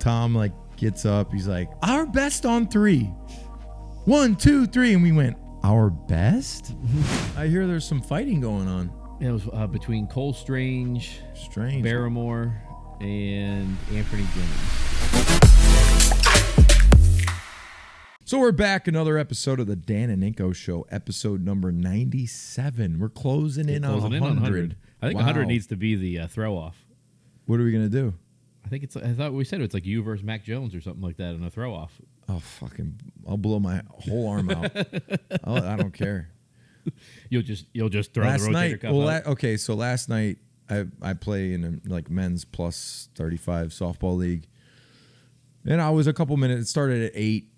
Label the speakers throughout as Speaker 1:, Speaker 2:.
Speaker 1: Tom like gets up. He's like, our best on 3. 1, 2, 3. And we went, our best? I hear there's some fighting going on.
Speaker 2: It was between Cole Strange, Barrymore, and Anthony Jennings.
Speaker 1: So we're back, another episode of the Dan and Ninko Show, episode number 97. We're closing in on 100.
Speaker 2: I think 100 needs to be the throw-off.
Speaker 1: What are we going to do?
Speaker 2: I thought we said it's like you versus Mac Jones or something like that in a throw-off.
Speaker 1: Oh, I'll blow my whole arm out. I don't care.
Speaker 2: You'll just throw the rotator cuff out.
Speaker 1: Okay, so last night I play in a men's plus 35 softball league. And I was a couple minutes, it started at 8.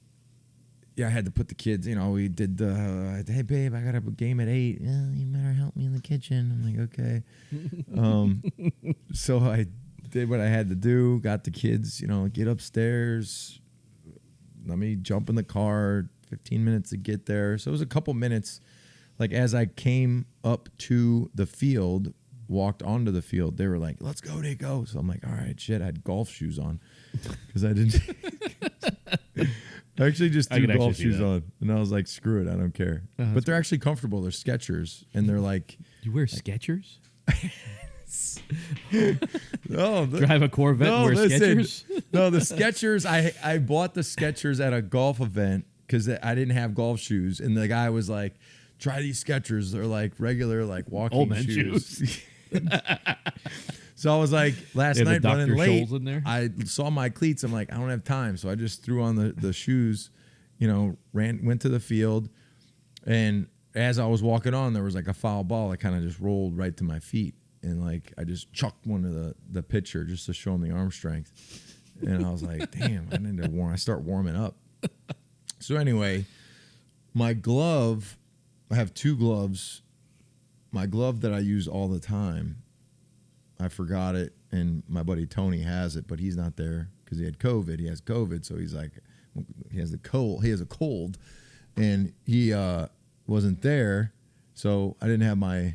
Speaker 1: Yeah, I had to put the kids, we did hey, babe, I got a game at 8. Yeah, you better help me in the kitchen. I'm like, okay. So I did what I had to do, got the kids, get upstairs. Let me jump in the car, 15 minutes to get there. So it was a couple minutes. Like as I came up to the field, walked onto the field, they were like, let's go, Ninko. So I'm like, all right, shit, I had golf shoes on. Because I didn't... I actually just threw golf shoes on, and I was like, "Screw it, I don't care." But they're actually comfortable. They're Skechers, and they're like,
Speaker 2: "You wear Skechers?"
Speaker 1: Drive
Speaker 2: a Corvette and wear Skechers?
Speaker 1: No, the Skechers. I bought the Skechers at a golf event because I didn't have golf shoes, and the guy was like, "Try these Skechers. They're like regular, like walking
Speaker 2: old man
Speaker 1: shoes." So I was like, last night running late,
Speaker 2: in there?
Speaker 1: I saw my cleats. I'm like, I don't have time. So I just threw on the shoes, went to the field. And as I was walking on, there was like a foul ball. I kind of just rolled right to my feet. And like, I just chucked one of the pitcher just to show him the arm strength. And I was like, damn, I need to I start warming up. So anyway, my glove, I have 2 gloves. My glove that I use all the time, I forgot it, and my buddy Tony has it, but he's not there because he had COVID. He has COVID, so he's like, he has a cold, and he wasn't there, so I didn't have my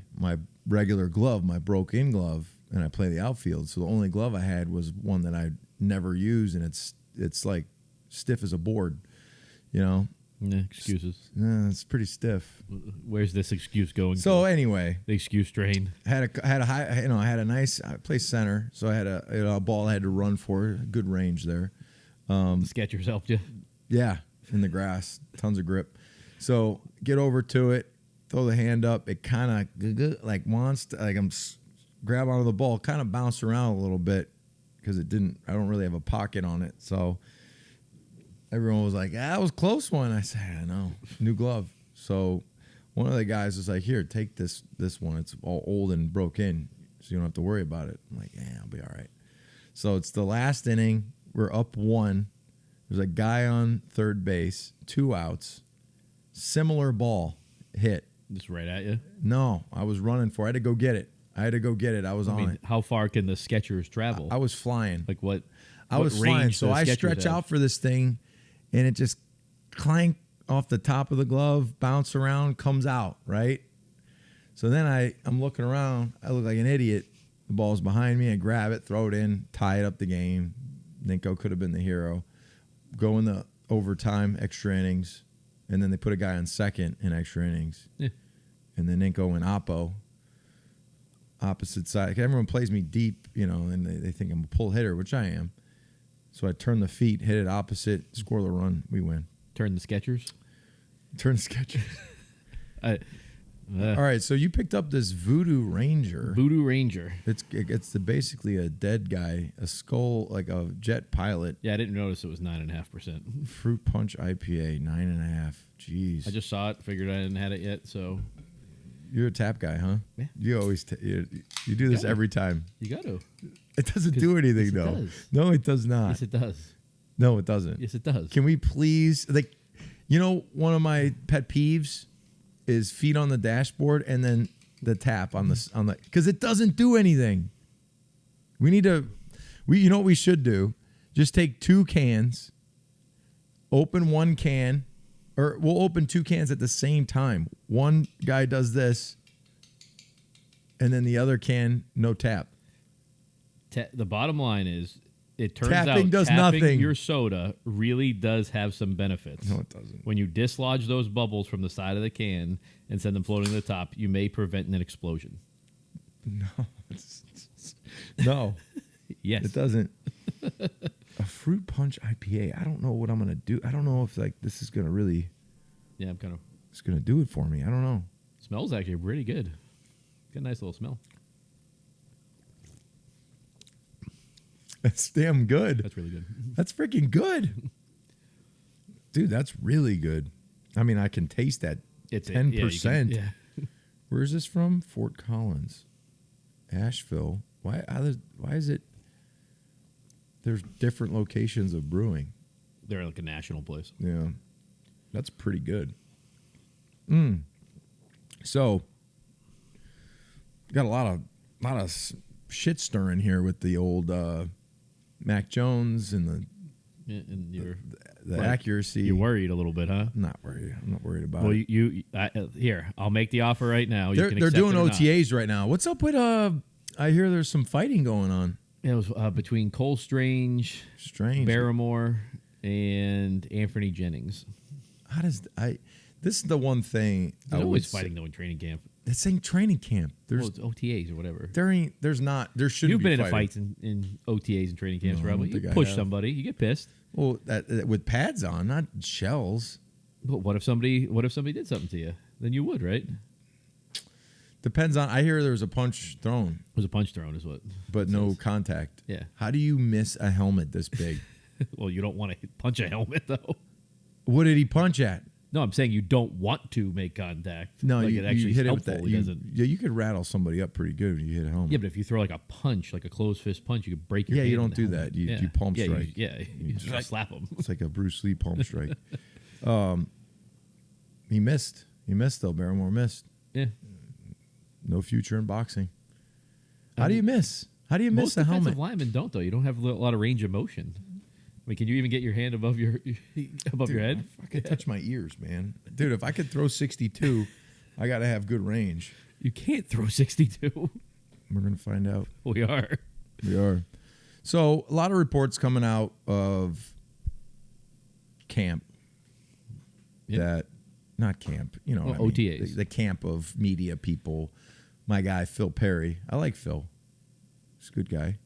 Speaker 1: regular glove, my broke-in glove, and I play the outfield. So the only glove I had was one that I never use, and it's like stiff as a board,
Speaker 2: Yeah, excuses.
Speaker 1: It's pretty stiff.
Speaker 2: Where's this excuse going?
Speaker 1: So anyway,
Speaker 2: the excuse train.
Speaker 1: I had a nice. I play center, so I had a ball I had to run for. Good range there.
Speaker 2: The Skechers helped you.
Speaker 1: Yeah, in the grass, tons of grip. So get over to it, throw the hand up. It kind of like wants to, like I'm grab onto the ball, kind of bounce around a little bit because it didn't. I don't really have a pocket on it, so. Everyone was like, that was a close one. I said, I know, new glove. So one of the guys was like, here, take this one. It's all old and broke in, so you don't have to worry about it. I'm like, yeah, I'll be all right. So it's the last inning. We're up 1. There's a guy on third base, 2 outs. Similar ball hit.
Speaker 2: Just right at you?
Speaker 1: No, I was running for it. I had to go get it. I was on it.
Speaker 2: How far can the Skechers travel?
Speaker 1: I was flying.
Speaker 2: Like what?
Speaker 1: I was flying. So I stretch out for this thing. And it just clanked off the top of the glove, bounce around, comes out, right? So then I'm looking around. I look like an idiot. The ball's behind me. I grab it, throw it in, tie it up the game. Ninko could have been the hero. Go in the overtime, extra innings. And then they put a guy on second in extra innings.
Speaker 2: Yeah.
Speaker 1: And then Ninko went opposite side. Everyone plays me deep, and they think I'm a pull hitter, which I am. So I turn the feet, hit it opposite, score the run, we win.
Speaker 2: Turn the Skechers?
Speaker 1: Turn the Skechers. All right, so you picked up this Voodoo Ranger.
Speaker 2: Voodoo Ranger.
Speaker 1: It's basically a dead guy, a skull, like a jet pilot.
Speaker 2: Yeah, I didn't notice it was 9.5%.
Speaker 1: Fruit Punch IPA, 9.5. Jeez.
Speaker 2: I just saw it, figured I hadn't had it yet, so.
Speaker 1: You're a tap guy, huh?
Speaker 2: Yeah.
Speaker 1: You always you do this every time.
Speaker 2: You got to.
Speaker 1: It doesn't do anything,
Speaker 2: yes,
Speaker 1: though.
Speaker 2: It does.
Speaker 1: No, it does not.
Speaker 2: Yes, it does.
Speaker 1: No, it doesn't.
Speaker 2: Yes, it does.
Speaker 1: Can we please, one of my pet peeves is feet on the dashboard and then the tap on the because it doesn't do anything. You know what we should do? Just take 2 cans, open 1 can, or we'll open 2 cans at the same time. One guy does this, and then the other can, no tap.
Speaker 2: The bottom line is it turns
Speaker 1: Tapping
Speaker 2: out
Speaker 1: does
Speaker 2: tapping
Speaker 1: nothing.
Speaker 2: your soda really does have some benefits.
Speaker 1: No, it doesn't.
Speaker 2: When you dislodge those bubbles from the side of the can and send them floating to the top, you may prevent an explosion.
Speaker 1: No. No.
Speaker 2: Yes.
Speaker 1: It doesn't. A fruit punch IPA. I don't know what I'm going to do. I don't know if like this is going to really...
Speaker 2: Yeah, I'm kind of...
Speaker 1: It's going to do it for me. I don't know.
Speaker 2: Smells actually pretty good. Got a nice little smell.
Speaker 1: That's damn good.
Speaker 2: That's really good.
Speaker 1: That's freaking good. Dude, that's really good. I mean, I can taste that
Speaker 2: It's
Speaker 1: 10%.
Speaker 2: Yeah.
Speaker 1: Where is this from? Fort Collins. Asheville. Why is it... There's different locations of brewing.
Speaker 2: They're like a national place.
Speaker 1: Yeah. That's pretty good. So, got a lot of shit stirring here with the old Mac Jones and
Speaker 2: And you're
Speaker 1: the accuracy.
Speaker 2: You're worried a little bit, huh?
Speaker 1: I'm not worried. I'm not worried about
Speaker 2: Well,
Speaker 1: it.
Speaker 2: Here, I'll make the offer right now.
Speaker 1: They're doing OTAs right now. What's up with I hear there's some fighting going on.
Speaker 2: It was between Cole Strange, Barrymore, and Anthony Jennings.
Speaker 1: How does this is the one thing
Speaker 2: They're always fighting though in training camp.
Speaker 1: This ain't training camp. There's
Speaker 2: It's OTAs or whatever.
Speaker 1: there shouldn't
Speaker 2: You've
Speaker 1: be
Speaker 2: been in
Speaker 1: fighting.
Speaker 2: fights in OTAs and training camps,
Speaker 1: No, I
Speaker 2: probably.
Speaker 1: don't think
Speaker 2: You
Speaker 1: I
Speaker 2: push
Speaker 1: have.
Speaker 2: somebody, you get pissed.
Speaker 1: Well, that with pads on, not shells.
Speaker 2: But what if somebody did something to you? Then you would, right? It
Speaker 1: Depends on. I hear there was a punch thrown,
Speaker 2: was a punch thrown, is what.
Speaker 1: but no contact.
Speaker 2: Yeah.
Speaker 1: How do you miss a helmet this big?
Speaker 2: Well, you don't want to punch a helmet though.
Speaker 1: What did he punch at?
Speaker 2: No, I'm saying you don't want to make contact.
Speaker 1: No,
Speaker 2: like
Speaker 1: you,
Speaker 2: it actually
Speaker 1: you hit
Speaker 2: is
Speaker 1: it with
Speaker 2: helpful.
Speaker 1: that.
Speaker 2: It doesn't.
Speaker 1: Yeah, you could rattle somebody up pretty good when you hit a helmet.
Speaker 2: Yeah, but if you throw like a punch, like a closed fist punch, you could break your
Speaker 1: Yeah,
Speaker 2: hand.
Speaker 1: you
Speaker 2: in
Speaker 1: don't
Speaker 2: the
Speaker 1: do
Speaker 2: helmet.
Speaker 1: that. You palm strike.
Speaker 2: You just
Speaker 1: like-
Speaker 2: slap them.
Speaker 1: It's like a Bruce Lee palm strike. He missed. He missed though. Barrymore missed.
Speaker 2: Yeah.
Speaker 1: No future in boxing. How do you miss? How do you miss
Speaker 2: Most
Speaker 1: a
Speaker 2: defensive
Speaker 1: helmet?
Speaker 2: linemen don't though. You don't have a lot of range of motion. I mean, can you even get your hand above your your head?
Speaker 1: I could touch my ears, man. Dude, if I could throw 62, I got to have good range.
Speaker 2: You can't throw 62.
Speaker 1: We're going to find out.
Speaker 2: We are.
Speaker 1: We are. So, a lot of reports coming out of camp that, not camp, you know,
Speaker 2: Well,
Speaker 1: what I mean,
Speaker 2: OTAs.
Speaker 1: the camp of media people. My guy, Phil Perry. I like Phil. He's a good guy.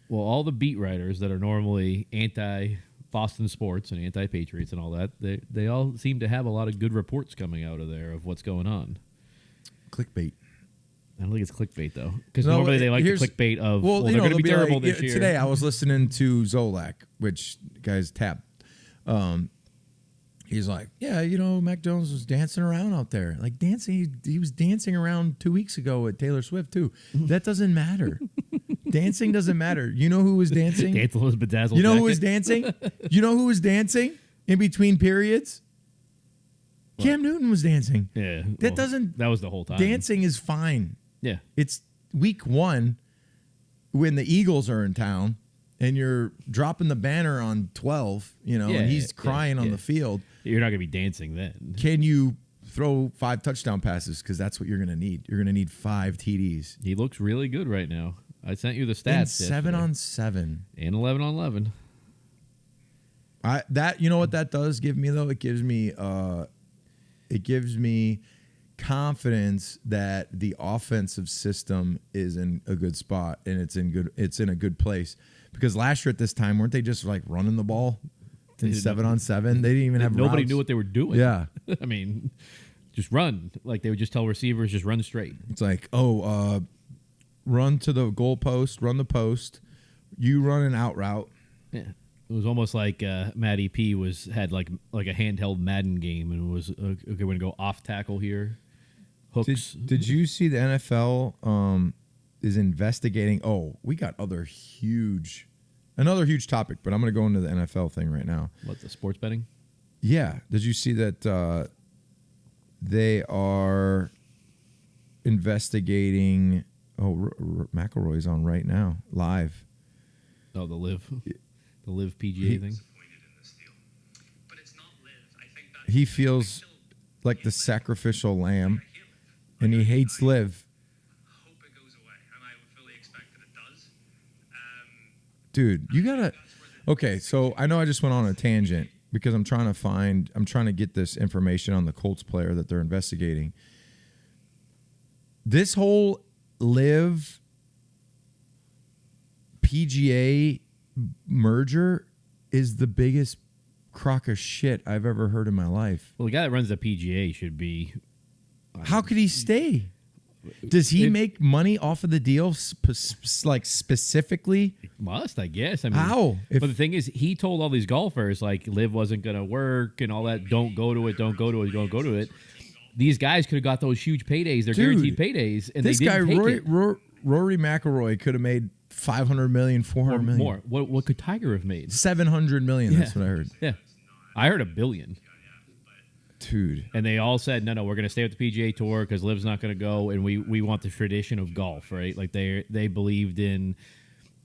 Speaker 2: Well, all the beat writers that are normally anti-Boston sports and anti-Patriots and all that, they all seem to have a lot of good reports coming out of there of what's going on.
Speaker 1: Clickbait.
Speaker 2: I don't think it's clickbait, though. Because
Speaker 1: No,
Speaker 2: normally they like the
Speaker 1: here's-
Speaker 2: clickbait of,
Speaker 1: Well,
Speaker 2: they're
Speaker 1: you know,
Speaker 2: going to be
Speaker 1: they'll
Speaker 2: terrible
Speaker 1: like,
Speaker 2: this year.
Speaker 1: Today I was listening to Zolak, which guy's tapped. He's like, yeah, you know, Mac Jones was dancing around out there. Like dancing, he was dancing around 2 weeks ago at Taylor Swift, too. That doesn't matter. Dancing doesn't matter. You know who was dancing?
Speaker 2: Dancing with his bedazzled
Speaker 1: You know who
Speaker 2: jacket.
Speaker 1: was dancing? You know who was dancing in between periods?
Speaker 2: What?
Speaker 1: Cam Newton was dancing.
Speaker 2: Yeah.
Speaker 1: That doesn't...
Speaker 2: That was the whole time.
Speaker 1: Dancing is fine.
Speaker 2: Yeah.
Speaker 1: It's week 1 when the Eagles are in town and you're dropping the banner on 12, you know,
Speaker 2: Yeah,
Speaker 1: and he's
Speaker 2: yeah,
Speaker 1: crying on
Speaker 2: yeah.
Speaker 1: the field.
Speaker 2: You're not going to be dancing then.
Speaker 1: Can you throw 5 touchdown passes? Because that's what you're going to need. You're going to need 5 TDs.
Speaker 2: He looks really good right now. I sent you the
Speaker 1: And
Speaker 2: stats.
Speaker 1: 7
Speaker 2: yesterday.
Speaker 1: on 7.
Speaker 2: And 11 on 11.
Speaker 1: You know what that does give me though? It gives me confidence that the offensive system is in a good spot and it's in a good place. Because last year at this time, weren't they just like running the ball in 7 on 7? They didn't even have
Speaker 2: Nobody
Speaker 1: routes.
Speaker 2: knew what they were doing.
Speaker 1: Yeah.
Speaker 2: I mean, just run. Like they would just tell receivers, just run straight.
Speaker 1: It's like, run to the goal post, run the post. You run an out route.
Speaker 2: Yeah. It was almost like Matty P had like a handheld Madden game and was okay. We're gonna go off tackle here, hooks.
Speaker 1: Did you see the NFL is investigating? Oh, we got another huge topic, but I'm going to go into the NFL thing right now.
Speaker 2: What, the sports betting?
Speaker 1: Yeah. Did you see that they are investigating? Oh, McElroy's on right now, live.
Speaker 2: Oh, the live PGA thing.
Speaker 1: He feels like the sacrificial lamb, and he hates live. Dude, you gotta. Okay, so I know I just went on a tangent because I'm trying to get this information on the Colts player that they're investigating. This whole live PGA merger is the biggest crock of shit I've ever heard in my life.
Speaker 2: Well, the guy that runs the PGA should be.
Speaker 1: How could he stay? Does he make money off of the deal, like specifically?
Speaker 2: Must, I guess. I mean,
Speaker 1: how?
Speaker 2: But the thing is, he told all these golfers like Live wasn't going to work and all that. Don't go to it. Don't go to it. Don't go to it. These guys could have got those huge paydays. They're guaranteed paydays, and
Speaker 1: this
Speaker 2: they didn't
Speaker 1: guy
Speaker 2: take it.
Speaker 1: Rory McIlroy could have made 500 million, 400 million
Speaker 2: more. What could Tiger have made?
Speaker 1: 700 million. That's what I heard.
Speaker 2: Yeah, I heard $1 billion.
Speaker 1: Dude.
Speaker 2: And they all said, no, we're going to stay with the PGA Tour because Liv's not going to go, and we want the tradition of golf, right? Like they believed in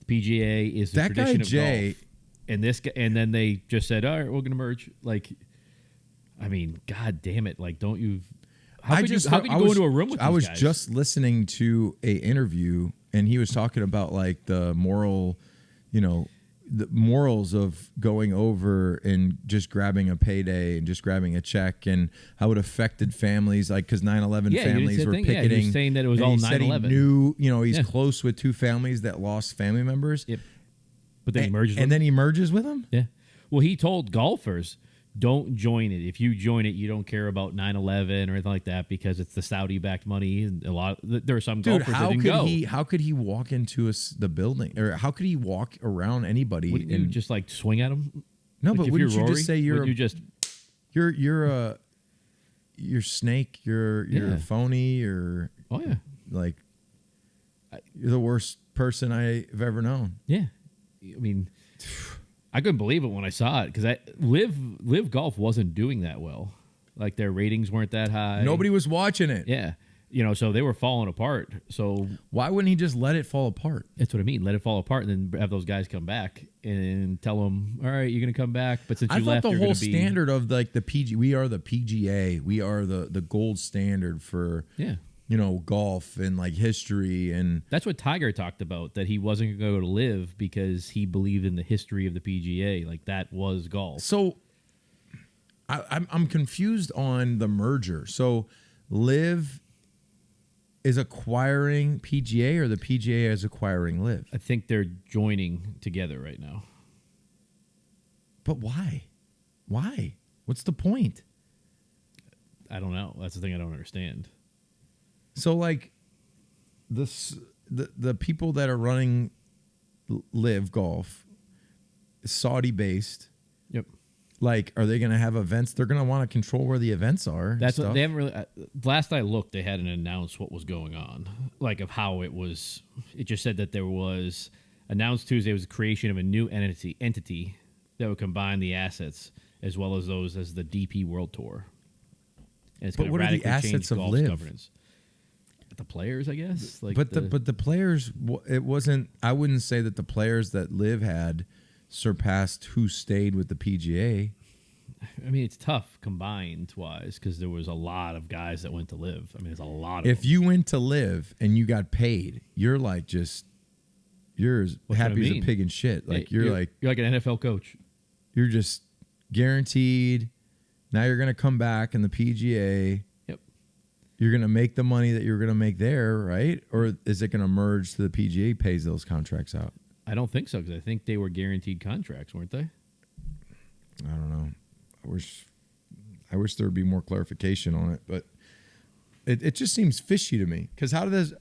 Speaker 2: the PGA is the tradition of golf. And then they just said, all right, we're going to merge. Like, I mean, God damn it! Like, don't you? How could you go into a room with these guys?
Speaker 1: I was just listening to a interview, and he was talking about like the moral, the morals of going over and just grabbing a payday and just grabbing a check, and how it affected families, like because 9/11 families were picketing.
Speaker 2: Yeah, he was saying that it was all 9/11.
Speaker 1: He knew, he's close with two families that lost family members.
Speaker 2: Yep. But then he merges.
Speaker 1: Then he merges with them.
Speaker 2: Yeah. Well, he told golfers, don't join it. If you join it, you don't care about 9/11 or anything like that because it's the Saudi-backed money. And there are some golfers that didn't go.
Speaker 1: How could he walk into the building, or how could he walk around anybody?
Speaker 2: Wouldn't you just like swing at him?
Speaker 1: No,
Speaker 2: like
Speaker 1: but wouldn't you just say you're snake, you're phony, you're like you're the worst person I've ever known.
Speaker 2: Yeah, I mean. I couldn't believe it when I saw it because Live Golf wasn't doing that well. Like their ratings weren't that high.
Speaker 1: Nobody was watching it.
Speaker 2: Yeah. So they were falling apart. So
Speaker 1: why wouldn't he just let it fall apart?
Speaker 2: That's what I mean. Let it fall apart and then have those guys come back and tell them, all right, you're going to come back. But since you left,
Speaker 1: the whole standard of like the PG, we are the PGA. We are the gold standard for golf and like history, and
Speaker 2: that's what Tiger talked about, that he wasn't going to go to Live because he believed in the history of the PGA. Like that was golf.
Speaker 1: So I'm confused on the merger. So Live is acquiring PGA, or the PGA is acquiring Live?
Speaker 2: I think they're joining together right now.
Speaker 1: But why? Why? What's the point?
Speaker 2: I don't know. That's the thing I don't understand.
Speaker 1: So, like, the people that are running Live Golf, Saudi-based.
Speaker 2: Yep.
Speaker 1: Like, are they going to have events? They're going to want to control where the events are.
Speaker 2: That's what they haven't really. Last I looked, they hadn't announced what was going on, like of how it was. It just said that there was announced Tuesday was the creation of a new entity that would combine the assets as well as those as the DP World Tour. And it's going to radically change golf's governance. The players, I guess. Like,
Speaker 1: but the players, it wasn't. I wouldn't say that the players that Live had surpassed who stayed with the PGA.
Speaker 2: I mean, it's tough combined wise because there was a lot of guys that went to Live. I mean, there's a lot of.
Speaker 1: If you went to Live and you got paid, you're like you're as happy as a pig in shit. Like you're like
Speaker 2: an NFL coach.
Speaker 1: You're just guaranteed. Now you're gonna come back in the PGA. You're going to make the money that you're going to make there, right? Or is it going to merge to the PGA pays those contracts out?
Speaker 2: I don't think so, because I think they were guaranteed contracts, weren't they?
Speaker 1: I don't know. I wish there would be more clarification on it, but it just seems fishy to me. Because how does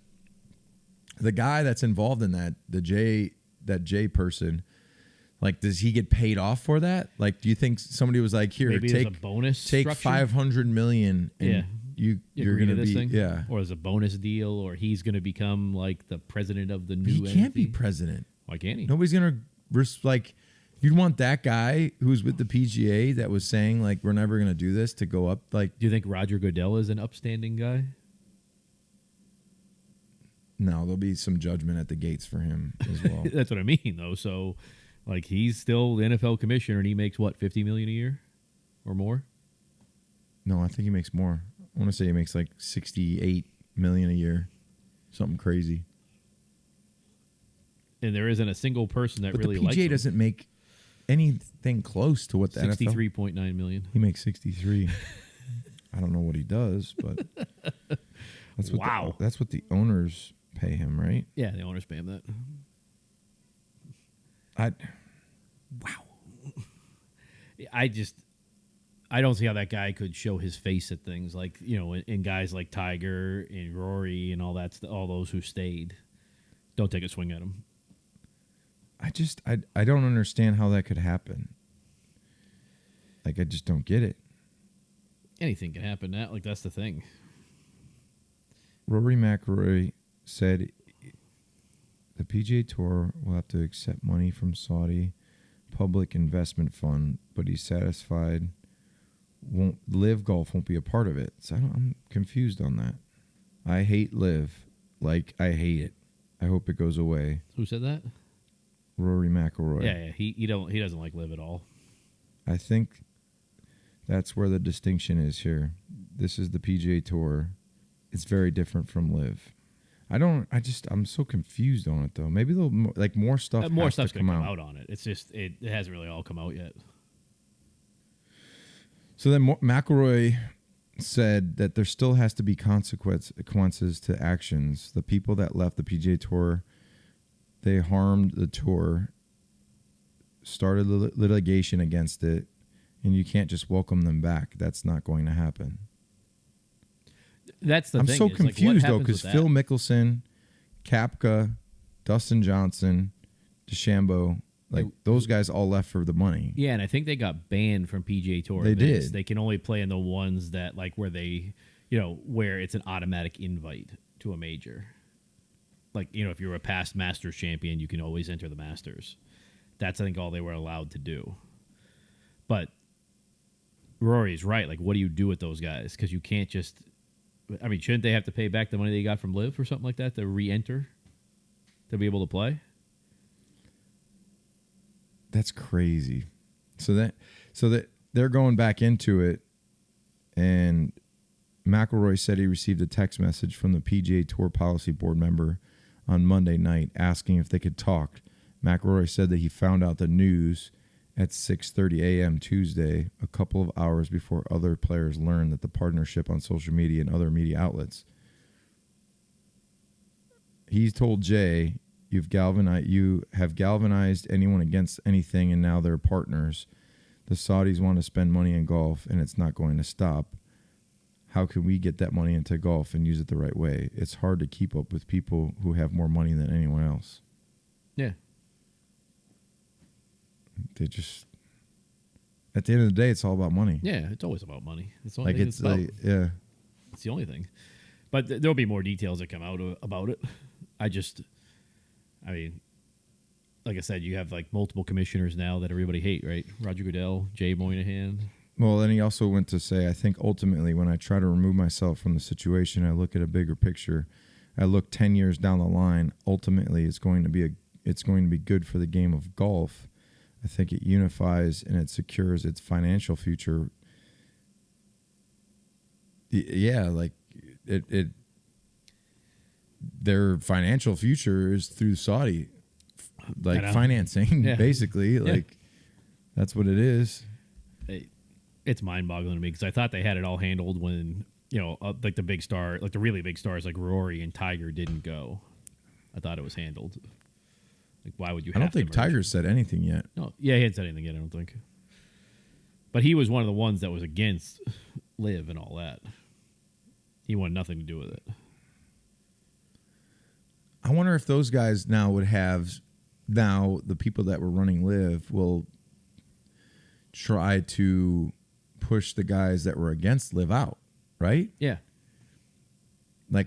Speaker 1: the guy that's involved in that J person, like, does he get paid off for that? Like, do you think somebody was like, here,
Speaker 2: maybe take a bonus,
Speaker 1: take $500 million, and you're going to be
Speaker 2: thing? Or as a bonus deal, or he's going to become like the president of the new.
Speaker 1: He can't be president.
Speaker 2: Why can't he?
Speaker 1: Nobody's going to you'd want that guy who's with the PGA that was saying like we're never going to do this to go up. Like,
Speaker 2: do you think Roger Goodell is an upstanding guy?
Speaker 1: No, there'll be some judgment at the gates for him as well.
Speaker 2: That's what I mean, though. So, like, he's still the NFL commissioner, and he makes what, $50 million a year or more?
Speaker 1: No, I think he makes more. I want to say he makes like $68 million a year, something crazy.
Speaker 2: and there isn't a single person that
Speaker 1: But
Speaker 2: really
Speaker 1: the
Speaker 2: likes
Speaker 1: PGA
Speaker 2: him.
Speaker 1: doesn't make anything close to what the NFL.
Speaker 2: 63.9 million.
Speaker 1: He makes 63. I don't know what he does, but that's what
Speaker 2: Wow.
Speaker 1: that's what the owners pay him, right?
Speaker 2: Yeah, the owners pay him that. I don't see how that guy could show his face at things like, in guys like Tiger and Rory and all that, all those who stayed. Don't take a swing at him.
Speaker 1: I don't understand how that could happen. Like, I just don't get it.
Speaker 2: Anything can happen now. Like, that's the thing.
Speaker 1: Rory McIlroy said the PGA Tour will have to accept money from Saudi Public Investment Fund, but he's satisfied Live Golf won't be a part of it. So I'm confused on that. I hate Live. Like, I hate it. I hope it goes away.
Speaker 2: Who said that?
Speaker 1: Rory McIlroy.
Speaker 2: Yeah. He doesn't like Live at all.
Speaker 1: I think that's where the distinction is here. This is the PGA Tour. It's very different from Live. I'm so confused on it though. Maybe they'll more stuff.
Speaker 2: More
Speaker 1: has
Speaker 2: stuff's
Speaker 1: to
Speaker 2: gonna
Speaker 1: come
Speaker 2: come
Speaker 1: out
Speaker 2: out on it. It's just it hasn't really all come out yet.
Speaker 1: So then McIlroy said that there still has to be consequences to actions. The people that left the PGA Tour, they harmed the tour, started litigation against it, and you can't just welcome them back. That's not going to happen.
Speaker 2: That's the thing.
Speaker 1: I'm so confused though, because Phil Mickelson, Koepka, Dustin Johnson, DeChambeau, those guys all left for the money.
Speaker 2: Yeah, and I think they got banned from PGA Tour.
Speaker 1: They
Speaker 2: events.
Speaker 1: did.
Speaker 2: They can only play in the ones that where they, where it's an automatic invite to a major. If you're a past Masters champion, you can always enter the Masters. That's, I think, all they were allowed to do. But Rory's right. What do you do with those guys? Because you can't just. I mean, shouldn't they have to pay back the money they got from Live or something like that to re-enter to be able to play?
Speaker 1: That's crazy. So that they're going back into it, and McIlroy said he received a text message from the PGA Tour Policy Board member on Monday night asking if they could talk. McIlroy said that he found out the news at 6:30 a.m. Tuesday, a couple of hours before other players learned that the partnership on social media and other media outlets. He's told Jay, you have galvanized anyone against anything, and now they're partners. The Saudis want to spend money in golf, and it's not going to stop. How can we get that money into golf and use it the right way? It's hard to keep up with people who have more money than anyone else.
Speaker 2: Yeah.
Speaker 1: They just, at the end of the day, it's all about money.
Speaker 2: Yeah, it's always about money. It's the only thing it's about.
Speaker 1: Yeah.
Speaker 2: It's the only thing. But there'll be more details that come out about it. I mean, like I said, you have multiple commissioners now that everybody hate, right? Roger Goodell, Jay Moynihan.
Speaker 1: Well, then he also went to say, I think ultimately when I try to remove myself from the situation, I look at a bigger picture. I look 10 years down the line. Ultimately, it's going to be good for the game of golf. I think it unifies and it secures its financial future. Yeah, their financial future is through Saudi, financing,
Speaker 2: yeah.
Speaker 1: basically.
Speaker 2: Yeah.
Speaker 1: That's what it is.
Speaker 2: It's mind-boggling to me because I thought they had it all handled when, the big star, the really big stars like Rory and Tiger didn't go. I thought it was handled. Why would you have
Speaker 1: I don't think Tiger said anything yet.
Speaker 2: No, yeah, he hadn't said anything yet, I don't think. But he was one of the ones that was against Live and all that. He wanted nothing to do with it.
Speaker 1: I wonder if those guys now the people that were running Live will try to push the guys that were against Live out, right?
Speaker 2: Yeah.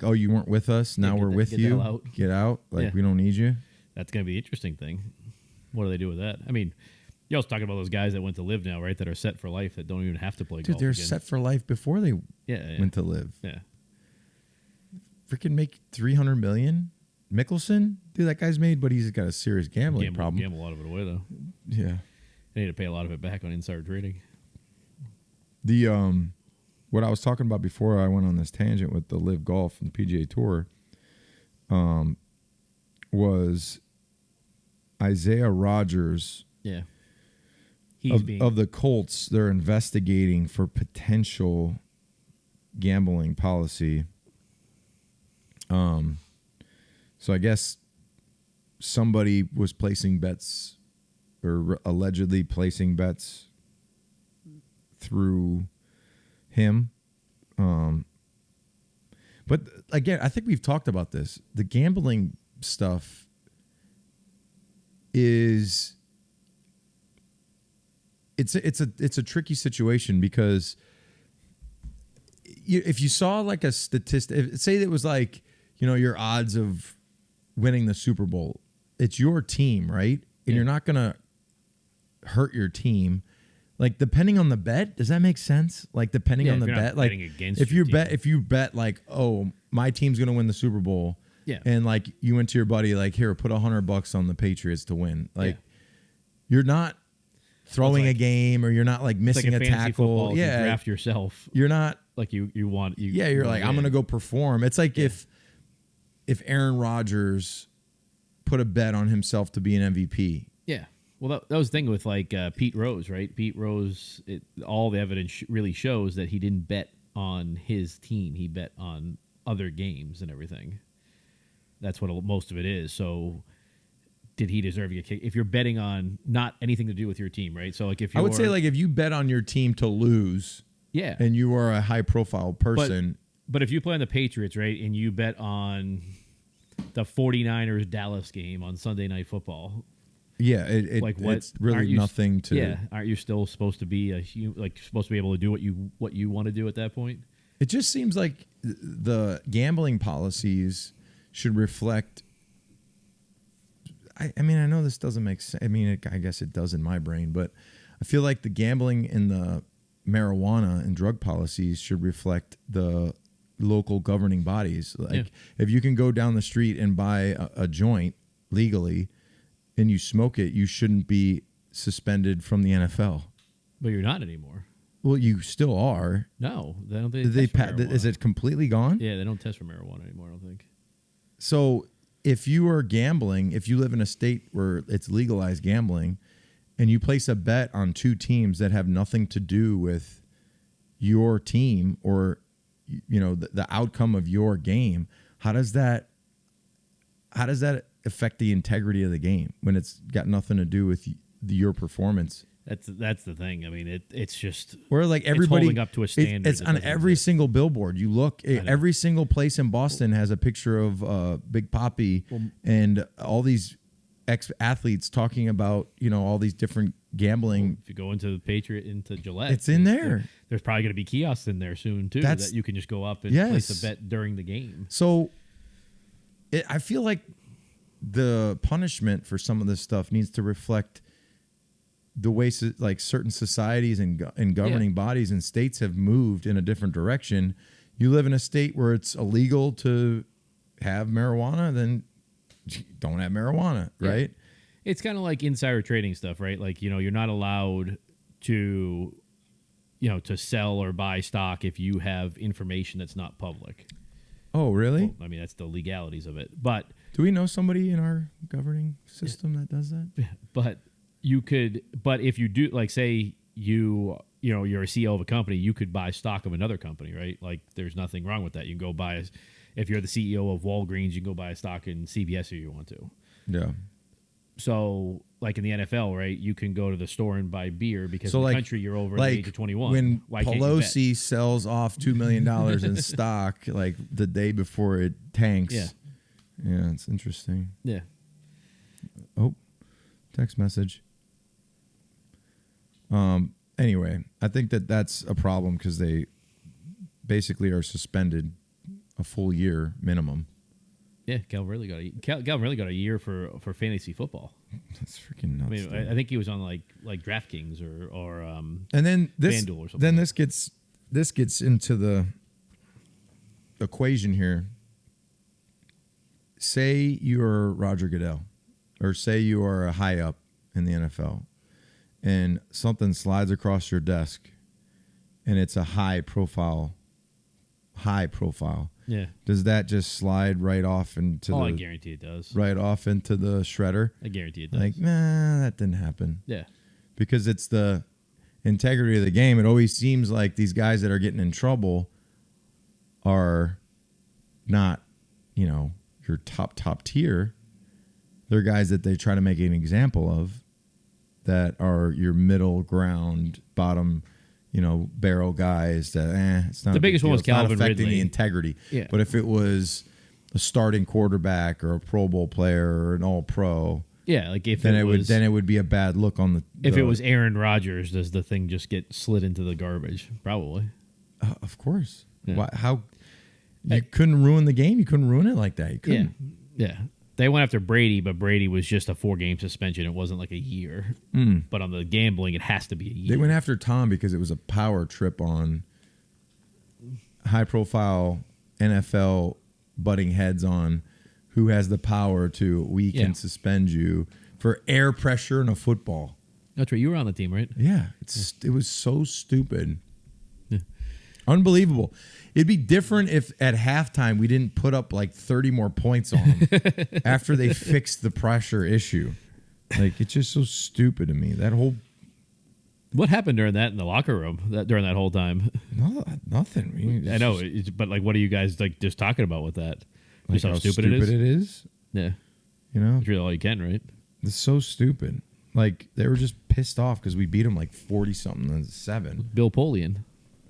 Speaker 1: Oh, you weren't with us. Now we're with you. Get out. We don't need you.
Speaker 2: That's going to be the interesting thing. What do they do with that? I mean, you're also talking about those guys that went to Live now, right? That are set for life, that don't even have to play golf.
Speaker 1: Dude, they're
Speaker 2: again.
Speaker 1: set for life before they went to Live.
Speaker 2: Yeah.
Speaker 1: Freaking make $300 million. Mickelson, dude, that guy's made, but he's got a serious gambling problem.
Speaker 2: Gamble a lot of it away though.
Speaker 1: Yeah.
Speaker 2: They need to pay a lot of it back on insider trading.
Speaker 1: The what I was talking about before I went on this tangent with the Live Golf and the PGA Tour, was Isaiah Rodgers
Speaker 2: Yeah. He's
Speaker 1: of the Colts, they're investigating for potential gambling policy. So I guess somebody was placing bets or allegedly placing bets through him. But again, I think we've talked about this. The gambling stuff is it's a tricky situation because if you saw like a statistic, say it was like, your odds of winning the Super Bowl, it's your team, right? And you're not going to hurt your team. Like, depending on the bet, does that make sense? Like, depending on the bet, like if you bet like, oh, my team's going to win the Super Bowl.
Speaker 2: Yeah.
Speaker 1: And like you went to your buddy, like, here, put $100 on the Patriots to win. Like, you're not throwing a game, or you're not like missing
Speaker 2: like
Speaker 1: a tackle.
Speaker 2: Football, you draft yourself.
Speaker 1: You're not
Speaker 2: like you want.
Speaker 1: You're like, I'm going to go perform. It's like if Aaron Rodgers put a bet on himself to be an MVP.
Speaker 2: Yeah. Well, that was the thing with like Pete Rose, right? Pete Rose, all the evidence really shows that he didn't bet on his team. He bet on other games and everything. That's what most of it is. So did he deserve a kick? If you're betting on not anything to do with your team, right? So like if
Speaker 1: I would say like if you bet on your team to lose, and you are a high profile person.
Speaker 2: But if you play on the Patriots, right, and you bet on the 49ers Dallas game on Sunday Night Football, it's really nothing to. Yeah, aren't you still supposed to be supposed to be able to do what you want to do at that point?
Speaker 1: It just seems like the gambling policies should reflect. I mean, I know this doesn't make sense. I mean, I guess it does in my brain, but I feel like the gambling and the marijuana and drug policies should reflect the local governing bodies. Like, if you can go down the street and buy a joint legally and you smoke it, you shouldn't be suspended from the NFL.
Speaker 2: But you're not anymore.
Speaker 1: Well, you still are.
Speaker 2: No, they don't.
Speaker 1: Is it completely gone?
Speaker 2: Yeah, they don't test for marijuana anymore, I don't think.
Speaker 1: So if you are gambling, if you live in a state where it's legalized gambling, and you place a bet on two teams that have nothing to do with your team or the outcome of your game, how does that affect the integrity of the game when it's got nothing to do with your performance?
Speaker 2: That's the thing. I mean, it's just
Speaker 1: where like everybody
Speaker 2: holding up to a standard.
Speaker 1: It's on every single billboard. You look, every single place in Boston has a picture of Big Papi and all these ex-athletes talking about all these different gambling.
Speaker 2: Well, if you go into the Patriot into Gillette,
Speaker 1: it's in there.
Speaker 2: There's probably going to be kiosks in there soon too that you can just go up and place a bet during the game.
Speaker 1: So I feel like the punishment for some of this stuff needs to reflect the way like certain societies and governing bodies and states have moved in a different direction. You live in a state where it's illegal to have marijuana, then don't have marijuana, right?
Speaker 2: It's kind of like insider trading stuff, right? Like, you're not allowed to, to sell or buy stock if you have information that's not public.
Speaker 1: Oh, really?
Speaker 2: Well, I mean, that's the legalities of it. But
Speaker 1: do we know somebody in our governing system that does that?
Speaker 2: But you could, but if you do, like, say you're a CEO of a company, you could buy stock of another company, right? Like, there's nothing wrong with that. You can go buy, if you're the CEO of Walgreens, you can go buy a stock in CVS if you want to.
Speaker 1: Yeah.
Speaker 2: So, like in the NFL, right, you can go to the store and buy beer because in the country you're over the age of 21.
Speaker 1: When Pelosi sells off $2 million in stock, like the day before it tanks.
Speaker 2: Yeah.
Speaker 1: Yeah, it's interesting.
Speaker 2: Yeah.
Speaker 1: Oh, text message. Anyway, I think that's a problem because they basically are suspended a full year minimum.
Speaker 2: Yeah, Calvin really got a year for fantasy football.
Speaker 1: That's freaking nuts.
Speaker 2: I mean, I think he was on like DraftKings or
Speaker 1: and then this
Speaker 2: FanDuel or something.
Speaker 1: Then this gets into the equation here. Say you're Roger Goodell, or say you are a high up in the NFL, and something slides across your desk, and it's a high profile,
Speaker 2: Yeah.
Speaker 1: Does that just slide right off into
Speaker 2: I guarantee it does.
Speaker 1: right off into the shredder?
Speaker 2: I guarantee it does.
Speaker 1: Like, nah, that didn't happen.
Speaker 2: Yeah.
Speaker 1: Because it's the integrity of the game. It always seems like these guys that are getting in trouble are not, your top tier. They're guys that they try to make an example of that are your middle ground, bottom, barrel guys that it's not
Speaker 2: the biggest one was Calvin
Speaker 1: not affecting
Speaker 2: Ridley.
Speaker 1: the integrity.
Speaker 2: Yeah.
Speaker 1: But if it was a starting quarterback or a Pro Bowl player or an All Pro,
Speaker 2: yeah, like if
Speaker 1: then
Speaker 2: it
Speaker 1: would be a bad look on the.
Speaker 2: If it was Aaron Rodgers, does the thing just get slid into the garbage? Probably.
Speaker 1: Of course.
Speaker 2: Yeah.
Speaker 1: Why, how you couldn't ruin the game? You couldn't ruin it like that. You couldn't.
Speaker 2: Yeah. They went after Brady, but Brady was just a 4-game suspension. It wasn't like a year. But on the gambling, it has to be a year.
Speaker 1: They went after Tom because it was a power trip on high-profile NFL butting heads on who has the power to, we can suspend you for air pressure in a football.
Speaker 2: That's right. You were on the team, right?
Speaker 1: Yeah. It was so stupid. Yeah. Unbelievable. It'd be different if at halftime we didn't put up like 30 more points on them after they fixed the pressure issue. Like, it's just so stupid to me. That whole...
Speaker 2: What happened during that in the locker room during that whole time?
Speaker 1: No, nothing.
Speaker 2: I know, but like, what are you guys like just talking about with that? Just
Speaker 1: Like
Speaker 2: how stupid it is? Yeah.
Speaker 1: It's
Speaker 2: really all you can, right?
Speaker 1: It's so stupid. Like, they were just pissed off because we beat them like 40-something to 7.
Speaker 2: Bill Polian.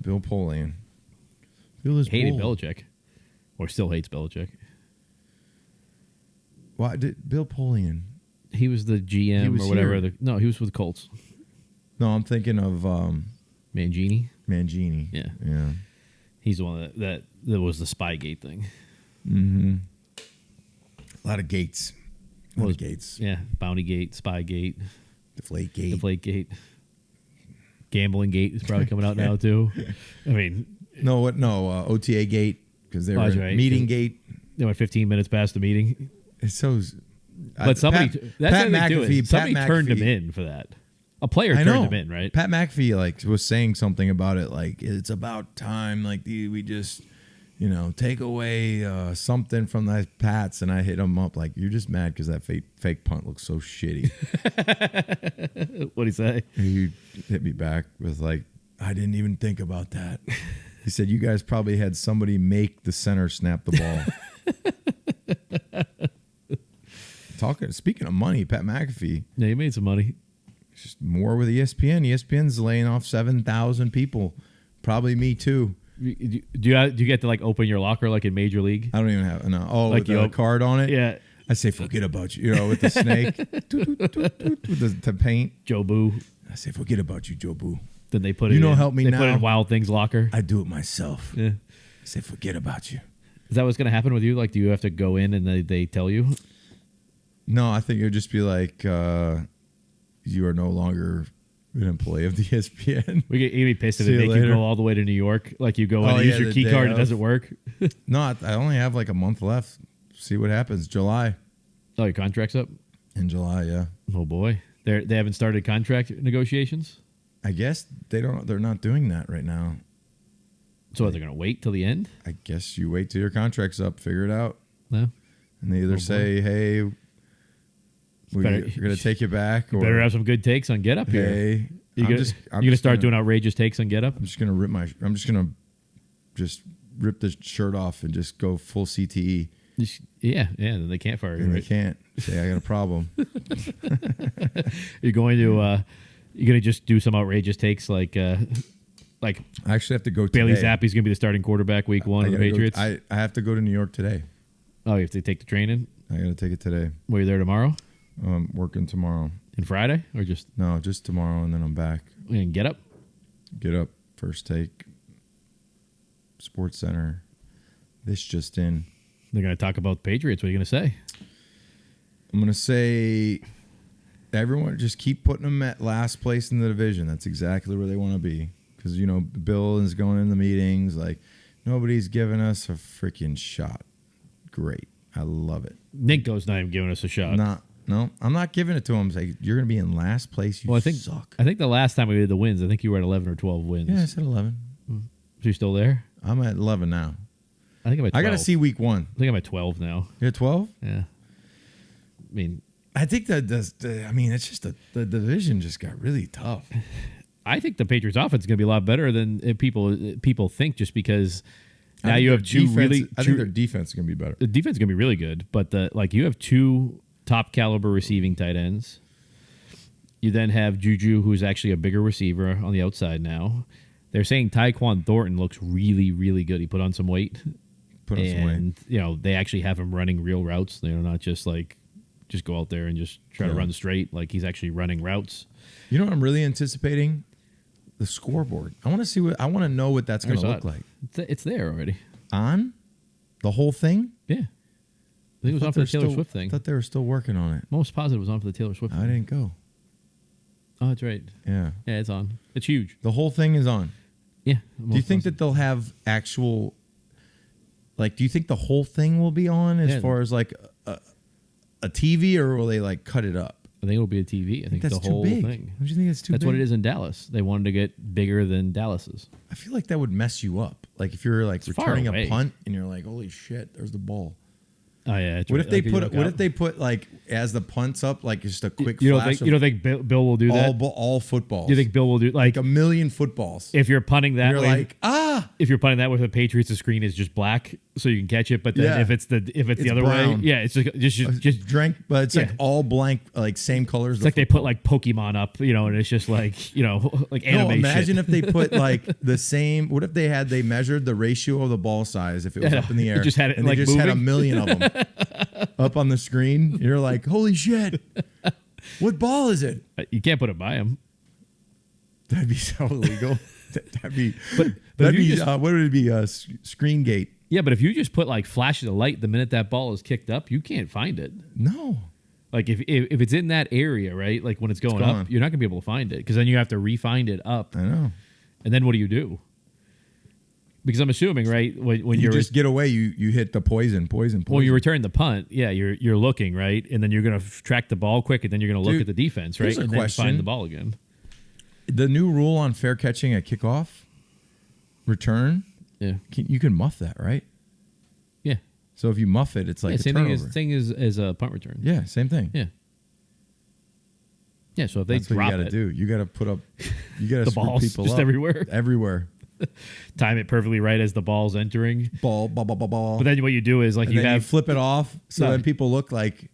Speaker 2: Hated Belichick. Or still hates Belichick.
Speaker 1: Why did Bill Polian?
Speaker 2: He was the GM or whatever. He was with the Colts.
Speaker 1: No, I'm thinking of
Speaker 2: Mangini.
Speaker 1: Yeah.
Speaker 2: He's the one that was the Spygate thing.
Speaker 1: Mm-hmm. A lot of gates. Gates.
Speaker 2: Yeah. Bounty Gate, Spygate.
Speaker 1: Deflategate.
Speaker 2: Gambling Gate is probably coming out now too. I mean,
Speaker 1: OTA Gate because they were
Speaker 2: right.
Speaker 1: meeting gate.
Speaker 2: They went 15 minutes past the meeting.
Speaker 1: It's so.
Speaker 2: But somebody turned him in for that. A player turned him in, right?
Speaker 1: Pat McAfee was saying something about it, like it's about time, like we just, take away something from the Pats, and I hit him up like, you're just mad because that fake punt looks so shitty.
Speaker 2: What'd he say?
Speaker 1: He hit me back with like, I didn't even think about that. He said, you guys probably had somebody make the center snap the ball. Speaking of money, Pat McAfee.
Speaker 2: Yeah, he made some money.
Speaker 1: Just more with ESPN. ESPN's laying off 7,000 people. Probably me too.
Speaker 2: Do you get to like open your locker like in Major League?
Speaker 1: I don't even have like with the card on it.
Speaker 2: Yeah.
Speaker 1: I say forget about you. With the snake, with the paint.
Speaker 2: Joe Boo.
Speaker 1: I say forget about you, Joe Boo.
Speaker 2: Then they put
Speaker 1: help me now.
Speaker 2: They put it in Wild Things locker.
Speaker 1: I do it myself.
Speaker 2: Yeah.
Speaker 1: I say forget about you.
Speaker 2: Is that what's going to happen with you? Like, do you have to go in and they tell you?
Speaker 1: No, I think it would just be like you are no longer an employee of the ESPN.
Speaker 2: You'd be pissed if they make you go all the way to New York. Like you go in and use your key card and it doesn't work.
Speaker 1: No, I only have like a month left. See what happens. July.
Speaker 2: Oh, your contract's up?
Speaker 1: In July, yeah.
Speaker 2: Oh, boy. They haven't started contract negotiations?
Speaker 1: I guess they're not doing that right now.
Speaker 2: So they're going to wait till the end?
Speaker 1: I guess you wait till your contract's up, figure it out.
Speaker 2: No.
Speaker 1: And they either say, hey, we're going to take you back. Or
Speaker 2: better have some good takes on Get Up here.
Speaker 1: Hey,
Speaker 2: you're going to start doing outrageous takes on Get Up?
Speaker 1: I'm just going to rip the shirt off and just go full CTE.
Speaker 2: Yeah, then they can't fire you.
Speaker 1: And
Speaker 2: right?
Speaker 1: they can't say I got a problem.
Speaker 2: You're going to just do some outrageous takes like I
Speaker 1: actually have to go
Speaker 2: Bailey
Speaker 1: today.
Speaker 2: Zappi's going to be the starting quarterback week 1 of the Patriots.
Speaker 1: I have to go to New York today.
Speaker 2: Oh, you have to take the train in?
Speaker 1: I got to take it today.
Speaker 2: Were you there tomorrow?
Speaker 1: I'm working tomorrow.
Speaker 2: And Friday or just?
Speaker 1: No, just tomorrow, and then I'm back.
Speaker 2: And Get Up?
Speaker 1: Get Up, First Take, Sports Center. This just in.
Speaker 2: They're going to talk about the Patriots. What are you going to say?
Speaker 1: I'm going to say everyone just keep putting them at last place in the division. That's exactly where they want to be. Because, Bill is going in the meetings like, nobody's giving us a freaking shot. Great. I love it.
Speaker 2: Ninko's not even giving us a shot.
Speaker 1: No, I'm not giving it to him. Like, you're going to be in last place. You suck.
Speaker 2: I think the last time we did the wins, I think you were at 11 or 12 wins.
Speaker 1: Yeah, I said 11.
Speaker 2: So you're still there?
Speaker 1: I'm at 11 now.
Speaker 2: I think I'm at 12.
Speaker 1: I got to see week 1.
Speaker 2: I think I'm at 12 now.
Speaker 1: You're at 12?
Speaker 2: Yeah. I mean,
Speaker 1: I think that it's just the division just got really tough.
Speaker 2: I think the Patriots offense is going to be a lot better than people think, just because now you have two really.
Speaker 1: I think their defense is going to be better.
Speaker 2: The defense is going to be really good, but you have 2 top caliber receiving tight ends. You then have Juju, who's actually a bigger receiver on the outside now. They're saying Tyquan Thornton looks really, really good. He put on some weight. And they actually have him running real routes. They're not just go out there and just try to run straight. Like, he's actually running routes.
Speaker 1: You know what I'm really anticipating? The scoreboard. I want to know what that's going to look like.
Speaker 2: It's there already.
Speaker 1: On? The whole thing?
Speaker 2: Yeah. I think it was on for the Taylor Swift thing.
Speaker 1: I thought they were still working on it.
Speaker 2: Most positive it was on for the Taylor Swift thing.
Speaker 1: I didn't go.
Speaker 2: Oh, that's right.
Speaker 1: Yeah.
Speaker 2: Yeah, it's on. It's huge.
Speaker 1: The whole thing is on.
Speaker 2: Yeah.
Speaker 1: Do you think that they'll have actual... Like, do you think the whole thing will be on as far as, like, a TV, or will they, like, cut it up?
Speaker 2: I think it'll be a TV. I think
Speaker 1: that's
Speaker 2: the whole
Speaker 1: too big.
Speaker 2: thing.
Speaker 1: Don't you think it's too big?
Speaker 2: That's what it is in Dallas. They wanted to get bigger than Dallas's.
Speaker 1: I feel like that would mess you up. Like, if you're, like, returning a punt and you're like, holy shit, there's the ball.
Speaker 2: Oh, yeah.
Speaker 1: What if they put, like, as the punt's up, like, just a quick flash?
Speaker 2: You don't think Bill will do that?
Speaker 1: All footballs.
Speaker 2: You think Bill will do, like
Speaker 1: a million footballs?
Speaker 2: If you're punting that
Speaker 1: way. You're like,
Speaker 2: If you're punting that way, the Patriots, the screen is just black, so you can catch it. But then if it's the other
Speaker 1: brown.
Speaker 2: way, yeah, it's just
Speaker 1: drank, but it's like all blank, like same colors.
Speaker 2: It's like they put like Pokemon up, and it's just like like animation.
Speaker 1: No, imagine if they put like the same. What if they measured the ratio of the ball size if it was up in the air?
Speaker 2: Just had it,
Speaker 1: and
Speaker 2: like,
Speaker 1: they just had a
Speaker 2: moving?
Speaker 1: million of them up on the screen. You're like, holy shit! What ball is it?
Speaker 2: You can't put it by them.
Speaker 1: That'd be so illegal. That'd be.
Speaker 2: But
Speaker 1: what would it be? Screen gate.
Speaker 2: Yeah, but if you just put like flashes of light the minute that ball is kicked up, you can't find it.
Speaker 1: No.
Speaker 2: Like if it's in that area, right? Like when it's going up, you're not gonna be able to find it, because then you have to re-find it up.
Speaker 1: I know.
Speaker 2: And then what do you do? Because I'm assuming, right, when
Speaker 1: you just get away, you hit the poison.
Speaker 2: When you return the punt, yeah, you're looking, right, and then you're gonna track the ball quick, and then you're gonna look at the defense, right, and then find the ball again.
Speaker 1: The new rule on fair catching at kickoff, return, you can muff that, right?
Speaker 2: Yeah.
Speaker 1: So if you muff it, it's like a turnover.
Speaker 2: Same thing as a punt return.
Speaker 1: Yeah, same thing.
Speaker 2: Yeah. Yeah. So if they drop
Speaker 1: what you got to do. You got to put up. You got to
Speaker 2: the balls
Speaker 1: people
Speaker 2: just
Speaker 1: up.
Speaker 2: everywhere. Time it perfectly right as the ball's entering.
Speaker 1: Ball. But
Speaker 2: then what you do is like you
Speaker 1: flip it off, so then people look like.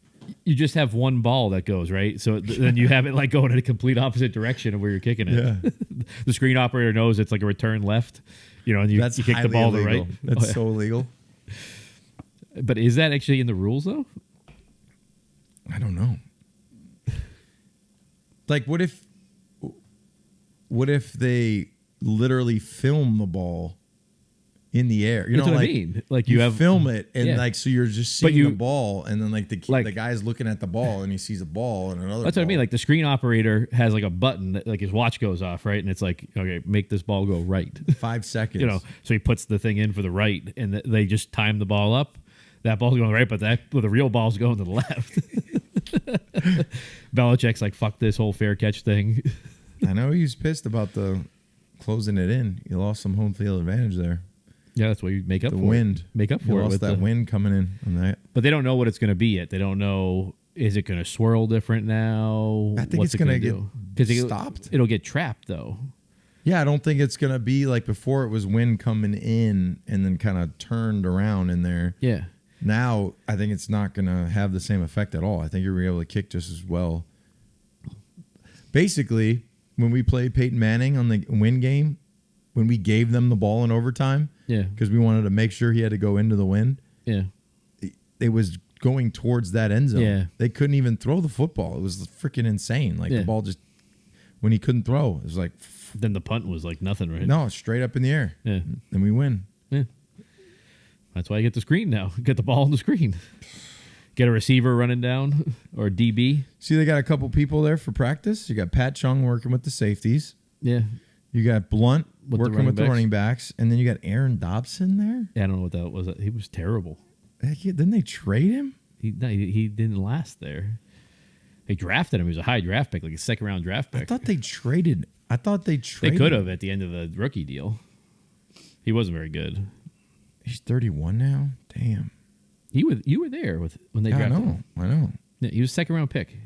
Speaker 2: You just have one ball that goes, right? So then you have it like going in a complete opposite direction of where you're kicking it.
Speaker 1: Yeah.
Speaker 2: The screen operator knows it's like a return left, and you kick the ball to the right.
Speaker 1: That's so illegal.
Speaker 2: But is that actually in the rules, though?
Speaker 1: I don't know. Like, what if they literally film the ball in the air?
Speaker 2: That's what I mean. Like you
Speaker 1: film it, and like so you're just seeing the ball, and then like the
Speaker 2: like,
Speaker 1: guy's looking at the ball, and he sees a ball and another.
Speaker 2: That's
Speaker 1: ball.
Speaker 2: what I mean. Like the screen operator has like a button that like his watch goes off, right, and it's like, okay, make this ball go right.
Speaker 1: 5 seconds.
Speaker 2: So he puts the thing in for the right, and they just time the ball up. That ball's going right, but the real ball's going to the left. Belichick's like, fuck this whole fair catch thing.
Speaker 1: I know he's pissed about the closing it in. You lost some home field advantage there.
Speaker 2: Yeah, that's what you make up for.
Speaker 1: The wind.
Speaker 2: Make up for
Speaker 1: you
Speaker 2: it.
Speaker 1: Lost
Speaker 2: with
Speaker 1: that wind coming in on that.
Speaker 2: But they don't know what it's going to be yet. They don't know, is it going to swirl different now?
Speaker 1: I think it's going to get stopped.
Speaker 2: It'll get trapped, though.
Speaker 1: Yeah, I don't think it's going to be like before it was wind coming in and then kind of turned around in there.
Speaker 2: Yeah.
Speaker 1: Now, I think it's not going to have the same effect at all. I think you're going to be able to kick just as well. Basically, when we played Peyton Manning on the win game, when we gave them the ball in overtime, because we wanted to make sure he had to go into the win, it was going towards that end zone.
Speaker 2: Yeah.
Speaker 1: They couldn't even throw the football. It was freaking insane. Like the ball just, when he couldn't throw, it was like.
Speaker 2: Then the punt was like nothing, right?
Speaker 1: No, straight up in the air.
Speaker 2: Yeah.
Speaker 1: And we win.
Speaker 2: Yeah. That's why you get the screen now. Get the ball on the screen. Get a receiver running down or DB.
Speaker 1: See, they got a couple people there for practice. You got Pat Chung working with the safeties.
Speaker 2: Yeah.
Speaker 1: You got Blunt working with the running backs. And then you got Aaron Dobson there.
Speaker 2: Yeah, I don't know what that was. He was terrible.
Speaker 1: Didn't they trade him?
Speaker 2: He didn't last there. They drafted him. He was a high draft pick, like a second-round draft pick.
Speaker 1: I thought they traded. They
Speaker 2: could have at the end of the rookie deal. He wasn't very good.
Speaker 1: He's 31 now. Damn.
Speaker 2: You were there when they
Speaker 1: Yeah,
Speaker 2: drafted him.
Speaker 1: I know.
Speaker 2: Yeah, he was a second round pick.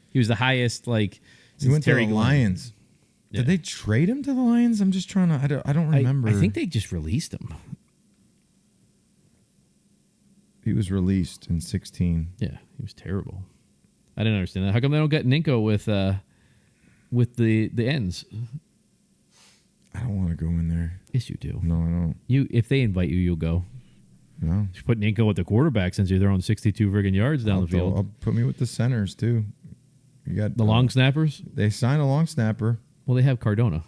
Speaker 2: He was the highest
Speaker 1: He
Speaker 2: since
Speaker 1: went
Speaker 2: Terry
Speaker 1: to the
Speaker 2: Glenn.
Speaker 1: Lions.
Speaker 2: Yeah.
Speaker 1: Did they trade him to the Lions? I'm just trying to. I don't remember.
Speaker 2: I think they just released him.
Speaker 1: He was released in 16.
Speaker 2: Yeah, he was terrible. I didn't understand that. How come they don't get Ninko with the ends?
Speaker 1: I don't want to go in there.
Speaker 2: Yes, you do.
Speaker 1: No, I don't.
Speaker 2: If they invite you, you'll go.
Speaker 1: No.
Speaker 2: Just put Ninko with the quarterback since you're throwing 62 friggin' yards down the field.
Speaker 1: I'll put me with the centers too. You got
Speaker 2: The long snappers.
Speaker 1: They signed a long snapper.
Speaker 2: Well, they have Cardona.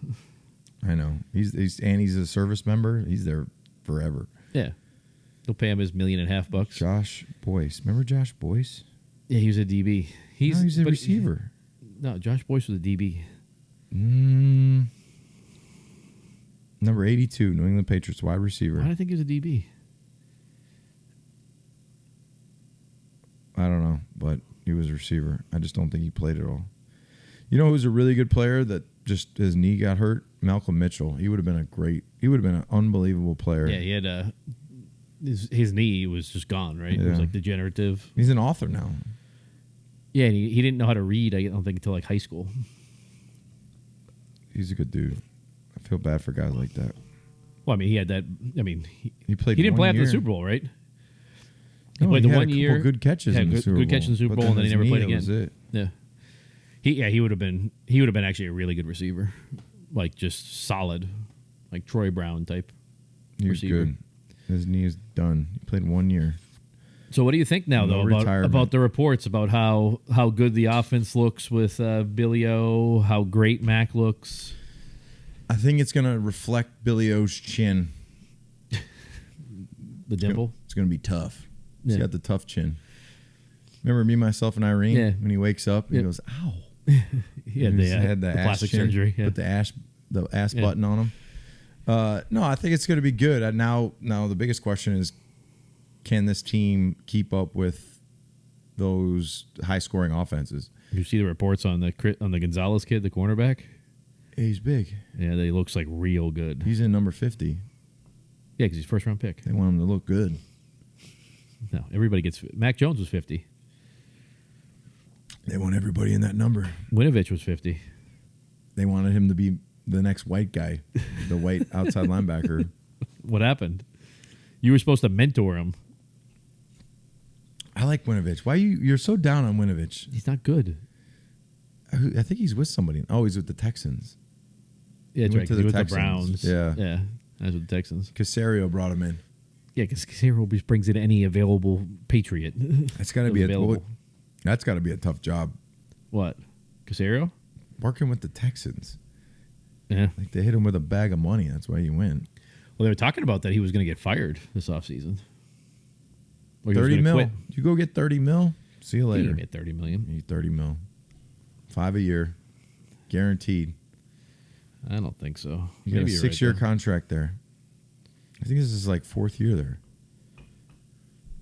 Speaker 1: I know. He's a service member. He's there forever.
Speaker 2: Yeah, they'll pay him his $1.5 million.
Speaker 1: Josh Boyce. Remember Josh Boyce?
Speaker 2: Yeah, he was a DB.
Speaker 1: He's a receiver.
Speaker 2: No, Josh Boyce was a DB.
Speaker 1: Number 82, New England Patriots wide receiver.
Speaker 2: Why do I think he was a DB?
Speaker 1: I don't know, but he was a receiver. I just don't think he played at all. You know who's a really good player that just his knee got hurt? Malcolm Mitchell. He would have been an unbelievable player.
Speaker 2: Yeah, he had his knee was just gone, right? It
Speaker 1: Yeah.
Speaker 2: was like degenerative.
Speaker 1: He's an author now.
Speaker 2: Yeah, and he didn't know how to read, I don't think, until like high school.
Speaker 1: He's a good dude. I feel bad for guys like that.
Speaker 2: Well, I mean, he had that. I mean,
Speaker 1: He played.
Speaker 2: he didn't play
Speaker 1: one
Speaker 2: after the
Speaker 1: year.
Speaker 2: Super Bowl, right? He
Speaker 1: No,
Speaker 2: played
Speaker 1: he
Speaker 2: the
Speaker 1: had
Speaker 2: 1
Speaker 1: a
Speaker 2: year.
Speaker 1: couple good catches
Speaker 2: had
Speaker 1: in the
Speaker 2: good,
Speaker 1: Super Bowl.
Speaker 2: good catch in the Super
Speaker 1: but
Speaker 2: Bowl, and then he
Speaker 1: his
Speaker 2: never
Speaker 1: knee,
Speaker 2: played
Speaker 1: that
Speaker 2: again.
Speaker 1: was it.
Speaker 2: Yeah, he would have been. He would have been actually a really good receiver, like just solid, like Troy Brown type.
Speaker 1: He was
Speaker 2: receiver.
Speaker 1: good. His knee is done. He played 1 year.
Speaker 2: So what do you think now,
Speaker 1: No
Speaker 2: though,
Speaker 1: retirement.
Speaker 2: about the reports about how good the offense looks with Billy O, how great Mac looks?
Speaker 1: I think it's going to reflect Billy O's chin.
Speaker 2: The dimple.
Speaker 1: It's going to be tough. He's
Speaker 2: Yeah.
Speaker 1: got the tough chin. Remember me, myself, and Irene?
Speaker 2: Yeah.
Speaker 1: When he wakes up, he
Speaker 2: Yep.
Speaker 1: goes, ow.
Speaker 2: He had
Speaker 1: He's
Speaker 2: the
Speaker 1: had the ass
Speaker 2: plastic
Speaker 1: chin,
Speaker 2: surgery. Yeah.
Speaker 1: Put the ass
Speaker 2: Yeah.
Speaker 1: button on him. No, I think it's going to be good. Now the biggest question is, can this team keep up with those high-scoring offenses?
Speaker 2: You see the reports on the Gonzalez kid, the cornerback?
Speaker 1: He's big.
Speaker 2: Yeah, he looks like real good.
Speaker 1: He's in number 50.
Speaker 2: Yeah, because he's first round pick.
Speaker 1: They want him to look good.
Speaker 2: No, everybody gets. Mac Jones was 50.
Speaker 1: They want everybody in that number.
Speaker 2: Winovich was 50.
Speaker 1: They wanted him to be the next white guy, the white outside linebacker.
Speaker 2: What happened? You were supposed to mentor him.
Speaker 1: I like Winovich. Why you're so down on Winovich?
Speaker 2: He's not good.
Speaker 1: I think he's with somebody. Oh, he's with the Texans.
Speaker 2: Yeah, that's
Speaker 1: He
Speaker 2: right.
Speaker 1: went to
Speaker 2: 'Cause
Speaker 1: the
Speaker 2: he was the
Speaker 1: Texans.
Speaker 2: Browns.
Speaker 1: Yeah.
Speaker 2: Yeah. That's with the Texans.
Speaker 1: Casario brought him in.
Speaker 2: Yeah, because Casero just brings in any available Patriot.
Speaker 1: That's got to be that's got to be a tough job.
Speaker 2: What? Casero?
Speaker 1: Working with the Texans.
Speaker 2: Yeah.
Speaker 1: Like they hit him with a bag of money. That's why you win.
Speaker 2: Well, they were talking about that he was going to get fired this offseason. Or he was
Speaker 1: 30
Speaker 2: gonna
Speaker 1: mil.
Speaker 2: quit.
Speaker 1: You go get 30 mil. See you
Speaker 2: He
Speaker 1: later.
Speaker 2: didn't get $30 million.
Speaker 1: You need 30 mil. 5 a year. Guaranteed.
Speaker 2: I don't think so.
Speaker 1: You got a
Speaker 2: Maybe you're
Speaker 1: 6-year
Speaker 2: right, though.
Speaker 1: contract there. I think this is like 4th year there.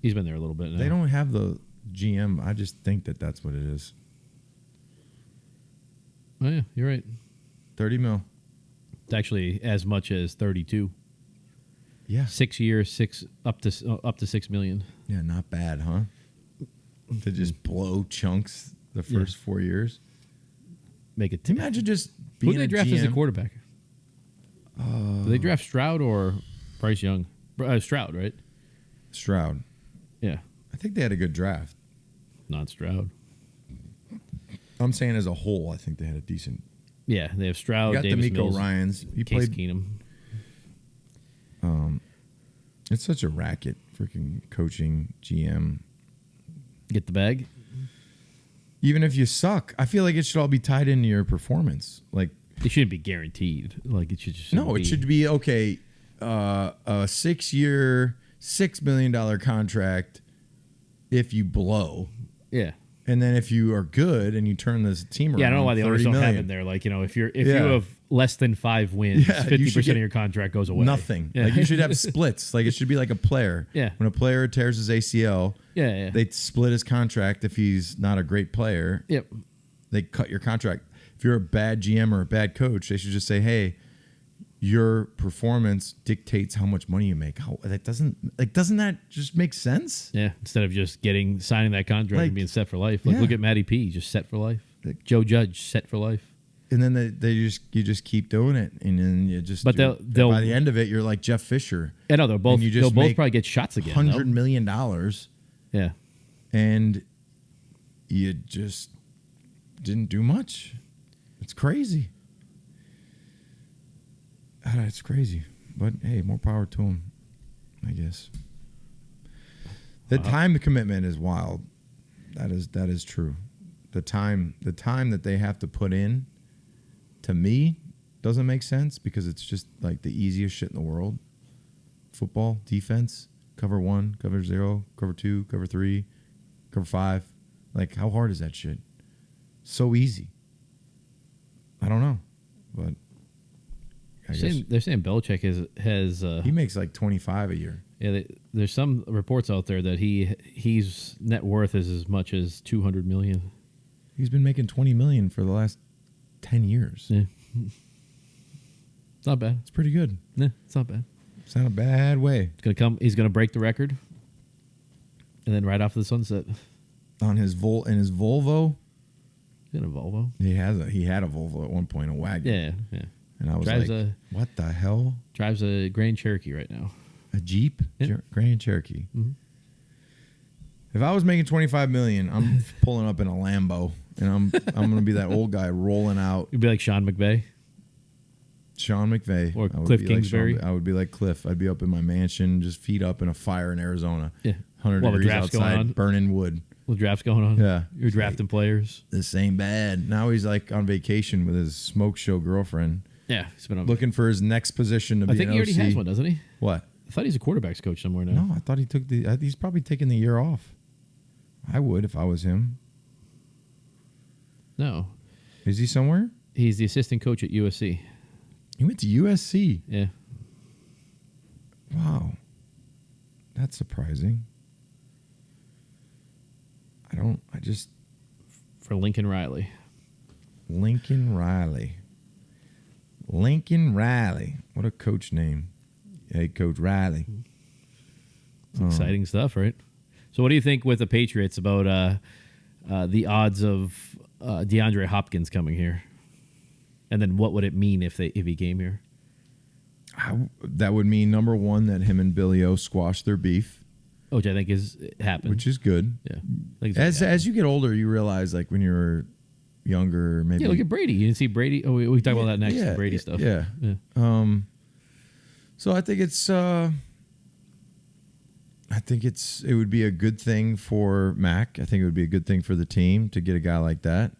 Speaker 2: He's been there a little bit now.
Speaker 1: They don't have the GM. I just think that's what it is.
Speaker 2: Oh, yeah, you're right.
Speaker 1: 30 mil.
Speaker 2: It's actually as much as 32.
Speaker 1: Yeah.
Speaker 2: 6 years, up to $6 million.
Speaker 1: Yeah, not bad, huh? To just blow chunks the first 4 years.
Speaker 2: Make it.
Speaker 1: Can you imagine just
Speaker 2: Who
Speaker 1: being
Speaker 2: did they
Speaker 1: a
Speaker 2: draft as a
Speaker 1: GM?
Speaker 2: quarterback? Did they draft Stroud or Bryce Young? Stroud, right?
Speaker 1: Stroud.
Speaker 2: Yeah,
Speaker 1: I think they had a good draft.
Speaker 2: not Stroud.
Speaker 1: I'm saying as a whole, I think they had a decent.
Speaker 2: Yeah, they have Stroud,
Speaker 1: You got
Speaker 2: Davis
Speaker 1: D'Amico
Speaker 2: Mills,
Speaker 1: Ryans. He
Speaker 2: Case
Speaker 1: played.
Speaker 2: Keenum.
Speaker 1: It's such a racket, freaking coaching GM.
Speaker 2: Get the bag.
Speaker 1: Even if you suck, I feel like it should all be tied into your performance. Like,
Speaker 2: It shouldn't be guaranteed. Like it should just
Speaker 1: no, it should be okay. A 6-year, $6 million contract if you blow,
Speaker 2: Yeah.
Speaker 1: and then if you are good and you turn this team around.
Speaker 2: Yeah, I don't know why the owners
Speaker 1: 30
Speaker 2: don't have
Speaker 1: million.
Speaker 2: it there. Like, if you
Speaker 1: Yeah.
Speaker 2: have less than 5 wins,
Speaker 1: Yeah, you
Speaker 2: 50%
Speaker 1: should
Speaker 2: of
Speaker 1: get
Speaker 2: your contract goes away.
Speaker 1: Nothing.
Speaker 2: Yeah.
Speaker 1: Like you should have splits. Like it should be like a player.
Speaker 2: Yeah.
Speaker 1: When a player tears his ACL,
Speaker 2: yeah.
Speaker 1: they split his contract. If he's not a great player,
Speaker 2: Yep.
Speaker 1: they cut your contract. If you're a bad GM or a bad coach, they should just say, "Hey, your performance dictates how much money you make. Doesn't that just make sense?
Speaker 2: Yeah, instead of just signing that contract and being set for life. Like,
Speaker 1: yeah.
Speaker 2: look at Matty P, just set for life. Joe Judge, set for life.
Speaker 1: And then you just keep doing it, and then you just.
Speaker 2: But they'll
Speaker 1: by the end of it, you're like Jeff Fisher.
Speaker 2: I know they'll both probably get shots again.
Speaker 1: $100 million.
Speaker 2: Yeah,
Speaker 1: and you just didn't do much. It's crazy. It's crazy, but hey, more power to him, I guess. The time commitment is wild. That is true. The time that they have to put in, to me, doesn't make sense because it's just like the easiest shit in the world. Football, defense, cover 1, cover 0, cover 2, cover 3, cover 5. Like, how hard is that shit? So easy. I don't know, but
Speaker 2: they're saying Belichick has
Speaker 1: he makes like 25 a year.
Speaker 2: Yeah, there's some reports out there that he's net worth is as much as $200 million.
Speaker 1: He's been making $20 million for the last 10 years.
Speaker 2: Yeah, it's not bad.
Speaker 1: It's pretty good.
Speaker 2: Yeah, it's not bad.
Speaker 1: It's not a bad way.
Speaker 2: He's gonna break the record, and then right off the sunset
Speaker 1: on his Volvo.
Speaker 2: In a Volvo.
Speaker 1: He had a Volvo at one point, a wagon.
Speaker 2: Yeah.
Speaker 1: And I was what the hell?
Speaker 2: Drives a Grand Cherokee right now.
Speaker 1: A Jeep?
Speaker 2: Yeah.
Speaker 1: Grand Cherokee.
Speaker 2: Mm-hmm.
Speaker 1: If I was making $25 million, I'm pulling up in a Lambo, and I'm going to be that old guy rolling out.
Speaker 2: You'd be like Sean McVay. Or Cliff Kingsbury.
Speaker 1: I would be like Cliff. I'd be up in my mansion, just feet up in a fire in Arizona.
Speaker 2: Yeah.
Speaker 1: 100 degrees outside, burning wood.
Speaker 2: Little drafts going on.
Speaker 1: Yeah.
Speaker 2: You're drafting players.
Speaker 1: This ain't bad. Now he's like on vacation with his smoke show girlfriend.
Speaker 2: Yeah. He's been
Speaker 1: looking for his next position to be an OC.
Speaker 2: I think he already has one, doesn't he?
Speaker 1: What?
Speaker 2: I thought he's a quarterback's coach somewhere now.
Speaker 1: No, I thought he took he's probably taking the year off. I would if I was him.
Speaker 2: No.
Speaker 1: Is he somewhere?
Speaker 2: He's the assistant coach at USC.
Speaker 1: He went to USC?
Speaker 2: Yeah.
Speaker 1: Wow. That's surprising.
Speaker 2: For Lincoln Riley.
Speaker 1: Lincoln Riley. What a coach name. Hey, Coach Riley.
Speaker 2: It's exciting stuff, right? So what do you think with the Patriots about the odds of DeAndre Hopkins coming here? And then what would it mean if he came here?
Speaker 1: That would mean, number one, that him and Billy O squashed their beef.
Speaker 2: Which I think happened.
Speaker 1: Which is good.
Speaker 2: Yeah.
Speaker 1: As you get older, you realize, like, when you're younger, maybe.
Speaker 2: Yeah, look at Brady. You didn't see Brady? Oh, we can talk about that next, the Brady stuff.
Speaker 1: Yeah. So I think it would be a good thing for Mac. I think it would be a good thing for the team to get a guy like that.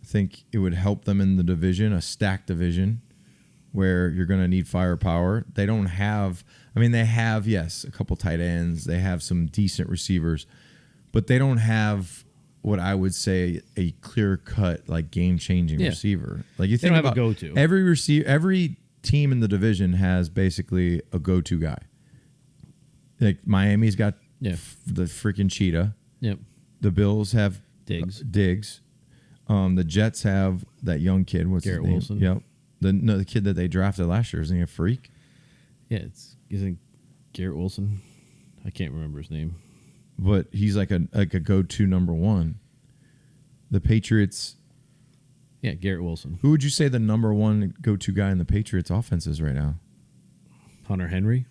Speaker 1: I think it would help them in the division, a stacked division, where you're going to need firepower. They don't have, they have, yes, a couple tight ends. They have some decent receivers, but they don't have what I would say a clear-cut, like, game-changing receiver. Like, you think
Speaker 2: they
Speaker 1: about
Speaker 2: don't have a go-to.
Speaker 1: Every team in the division has basically a go-to guy. Like, Miami's got the freaking cheetah.
Speaker 2: Yep.
Speaker 1: The Bills have
Speaker 2: Diggs.
Speaker 1: The Jets have that young kid. What's
Speaker 2: Garrett
Speaker 1: his name?
Speaker 2: Wilson.
Speaker 1: Yep. The kid that they drafted last year. Isn't he a freak?
Speaker 2: Yeah, isn't Garrett Wilson? I can't remember his name.
Speaker 1: But he's like a go-to number one. The Patriots.
Speaker 2: Yeah, Garrett Wilson.
Speaker 1: Who would you say the number one go-to guy in the Patriots offense is right now?
Speaker 2: Hunter Henry.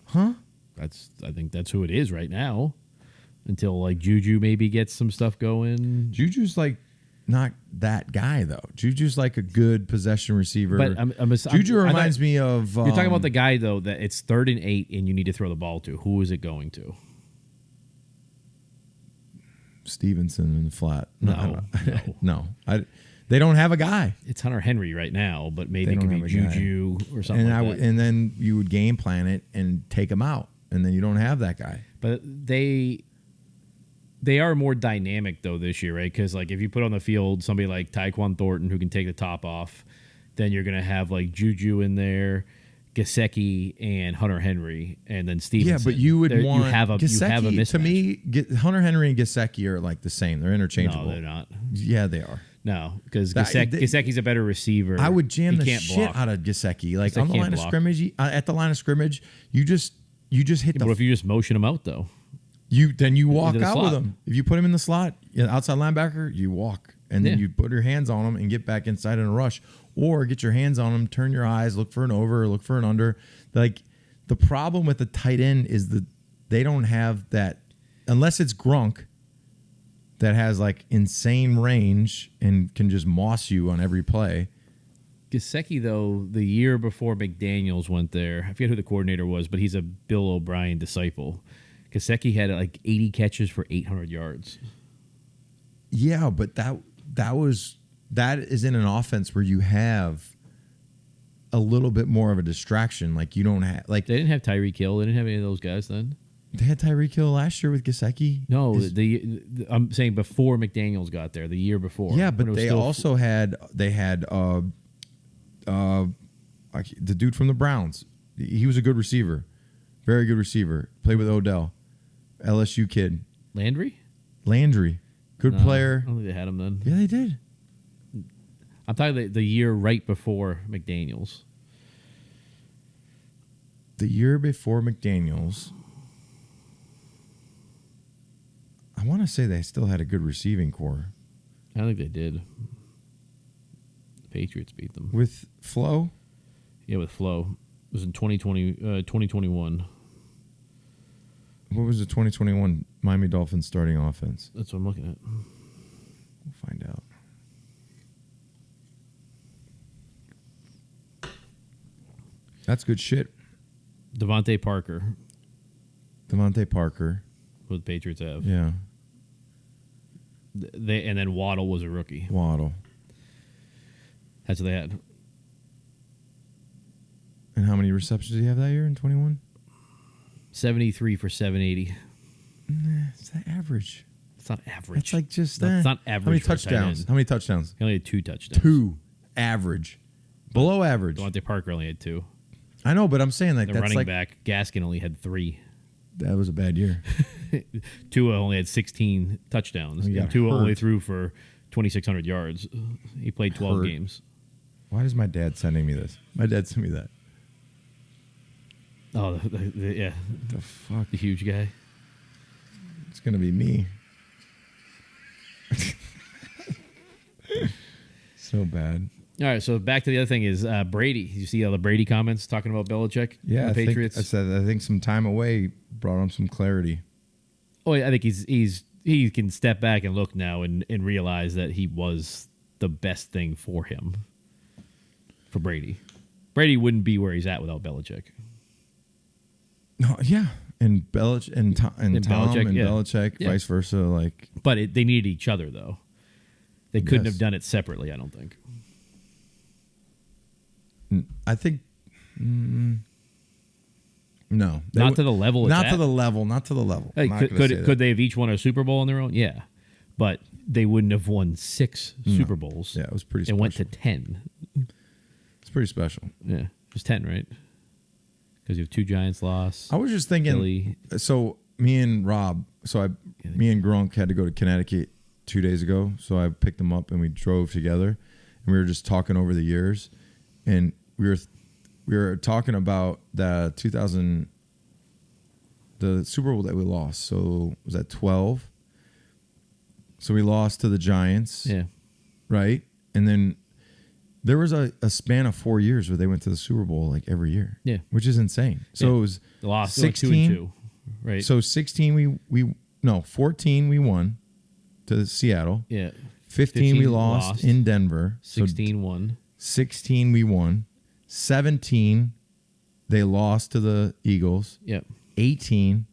Speaker 1: Huh?
Speaker 2: I think that's who it is right now. Until, like, Juju maybe gets some stuff going.
Speaker 1: Juju's like not that guy, though. Juju's like a good possession receiver.
Speaker 2: But
Speaker 1: Juju reminds me of...
Speaker 2: you're talking about the guy, though, that it's 3rd and 8 and you need to throw the ball to. Who is it going to?
Speaker 1: Stevenson in the flat.
Speaker 2: No.
Speaker 1: They don't have a guy.
Speaker 2: It's Hunter Henry right now, but maybe it could be Juju or something like that.
Speaker 1: And then you would game plan it and take him out, and then you don't have that guy.
Speaker 2: But they are more dynamic, though, this year, right? Because, like, if you put on the field somebody like Tyquan Thornton who can take the top off, then you're going to have, like, Juju in there, Gesicki, and Hunter Henry, and then Stevenson.
Speaker 1: Yeah, but you would want...
Speaker 2: You have a mismatch.
Speaker 1: To me, Hunter Henry and Gesicki are, like, the same. They're interchangeable.
Speaker 2: No, they're not.
Speaker 1: Yeah, they are.
Speaker 2: No, because
Speaker 1: That-
Speaker 2: Gesicki's a better receiver.
Speaker 1: I would jam
Speaker 2: He
Speaker 1: the
Speaker 2: can't
Speaker 1: shit
Speaker 2: block.
Speaker 1: out of Gesicki. Like
Speaker 2: Gesicki
Speaker 1: on the
Speaker 2: can't
Speaker 1: line of
Speaker 2: block.
Speaker 1: scrimmage, at the line of scrimmage, you just hit
Speaker 2: What if you just motion him out though?
Speaker 1: you walk
Speaker 2: Into the
Speaker 1: out with
Speaker 2: slot.
Speaker 1: him. If you put him in the slot, outside linebacker, you walk. And then
Speaker 2: Yeah.
Speaker 1: you put your hands on him and get back inside in a rush. Or get your hands on him, turn your eyes, look for an over, look for an under. Like the problem with the tight end is that they don't have that unless it's Grunk that has like insane range and can just moss you on every play.
Speaker 2: Gesicki, though, the year before McDaniels went there, I forget who the coordinator was, but he's a Bill O'Brien disciple. Gesicki had like 80 catches for 800 yards.
Speaker 1: Yeah, but that is in an offense where you have a little bit more of a distraction. Like you don't have like
Speaker 2: They didn't have Tyreek Hill. They didn't have any of those guys then.
Speaker 1: they had Tyreek Hill last year with Gesicki.
Speaker 2: No, I'm saying before McDaniels got there, the year before.
Speaker 1: Yeah,
Speaker 2: when
Speaker 1: but
Speaker 2: it was
Speaker 1: they
Speaker 2: still-
Speaker 1: also had the dude from the Browns. He was a good receiver, very good receiver. Played with Odell, LSU kid.
Speaker 2: Landry.
Speaker 1: Landry, good
Speaker 2: No,
Speaker 1: player.
Speaker 2: I don't think they had him then.
Speaker 1: Yeah, they did.
Speaker 2: I'm talking the year right before McDaniels.
Speaker 1: The year before McDaniels, I want to say they still had a good receiving core
Speaker 2: I don't think they did. The Patriots beat them.
Speaker 1: with Flo.
Speaker 2: Yeah, with Flo. It was in 2021.
Speaker 1: What was the 2021 Miami Dolphins starting offense?
Speaker 2: That's what I'm looking at.
Speaker 1: We'll find out. That's good shit.
Speaker 2: Devontae Parker,
Speaker 1: Devontae Parker.
Speaker 2: who the Patriots have.
Speaker 1: Yeah.
Speaker 2: And then Waddle was a rookie.
Speaker 1: Waddle.
Speaker 2: That's what they had.
Speaker 1: And how many receptions did he have that year in 21?
Speaker 2: 73 for 780.
Speaker 1: It's that average.
Speaker 2: It's not average.
Speaker 1: It's like just
Speaker 2: That's not
Speaker 1: How many
Speaker 2: average for a tight
Speaker 1: touchdowns?
Speaker 2: end.
Speaker 1: How many touchdowns?
Speaker 2: He only had 2 touchdowns.
Speaker 1: 2. Average. Below average.
Speaker 2: Devontae Parker only had 2.
Speaker 1: I know, but I'm saying like
Speaker 2: The
Speaker 1: that's
Speaker 2: running
Speaker 1: like
Speaker 2: back, Gaskin, only had 3.
Speaker 1: that was a bad year.
Speaker 2: Tua only had 16 touchdowns.
Speaker 1: He got
Speaker 2: And Tua
Speaker 1: hurt.
Speaker 2: only threw for 2,600 yards. He played 12
Speaker 1: Hurt.
Speaker 2: games.
Speaker 1: Why is my dad sending me this? My dad sent me that.
Speaker 2: Oh, yeah.
Speaker 1: The fuck?
Speaker 2: The huge guy.
Speaker 1: It's gonna be me. So bad.
Speaker 2: All right, so back to the other thing is Brady. You see all the Brady comments talking about Belichick?
Speaker 1: Yeah,
Speaker 2: the Patriots.
Speaker 1: I think some time away brought him some clarity.
Speaker 2: Oh, I think he can step back and look now and realize that he was the best thing for him, for Brady. Brady wouldn't be where he's at without Belichick.
Speaker 1: No, yeah, and Belich and Tom and
Speaker 2: Belichick, yeah.
Speaker 1: Belichick,
Speaker 2: Yeah.
Speaker 1: vice versa. Like
Speaker 2: But they needed each other, though. They couldn't
Speaker 1: Yes.
Speaker 2: have done it separately, I don't think.
Speaker 1: I think, no,
Speaker 2: Not to the level it's
Speaker 1: Not
Speaker 2: at.
Speaker 1: to the level. Not to the level.
Speaker 2: Hey,
Speaker 1: I'm not
Speaker 2: could
Speaker 1: gonna say that.
Speaker 2: could they have each won a Super Bowl on their own? Yeah. But they wouldn't have won 6 Super Bowls.
Speaker 1: Yeah, it was pretty.
Speaker 2: It
Speaker 1: Special.
Speaker 2: went to 10.
Speaker 1: It's pretty special.
Speaker 2: Yeah. It was 10, right? Because you have 2 Giants loss.
Speaker 1: I was just thinking.
Speaker 2: Philly.
Speaker 1: So me and Rob. Me and Gronk had to go to Connecticut 2 days ago. So I picked him up and we drove together, and we were just talking over the years, and we were talking about the Super Bowl that we lost. So was that 12? So we lost to the Giants.
Speaker 2: Yeah.
Speaker 1: Right? And then there was a span of 4 years where they went to the Super Bowl like every year.
Speaker 2: Yeah.
Speaker 1: Which is insane. So
Speaker 2: Yeah.
Speaker 1: it was
Speaker 2: They lost
Speaker 1: 16.
Speaker 2: 2-2, right?
Speaker 1: So 16 14 we won to Seattle.
Speaker 2: yeah.
Speaker 1: 15 we lost in Denver.
Speaker 2: 16 won.
Speaker 1: So 16 we won. 17 they lost to the Eagles.
Speaker 2: Yep.
Speaker 1: 18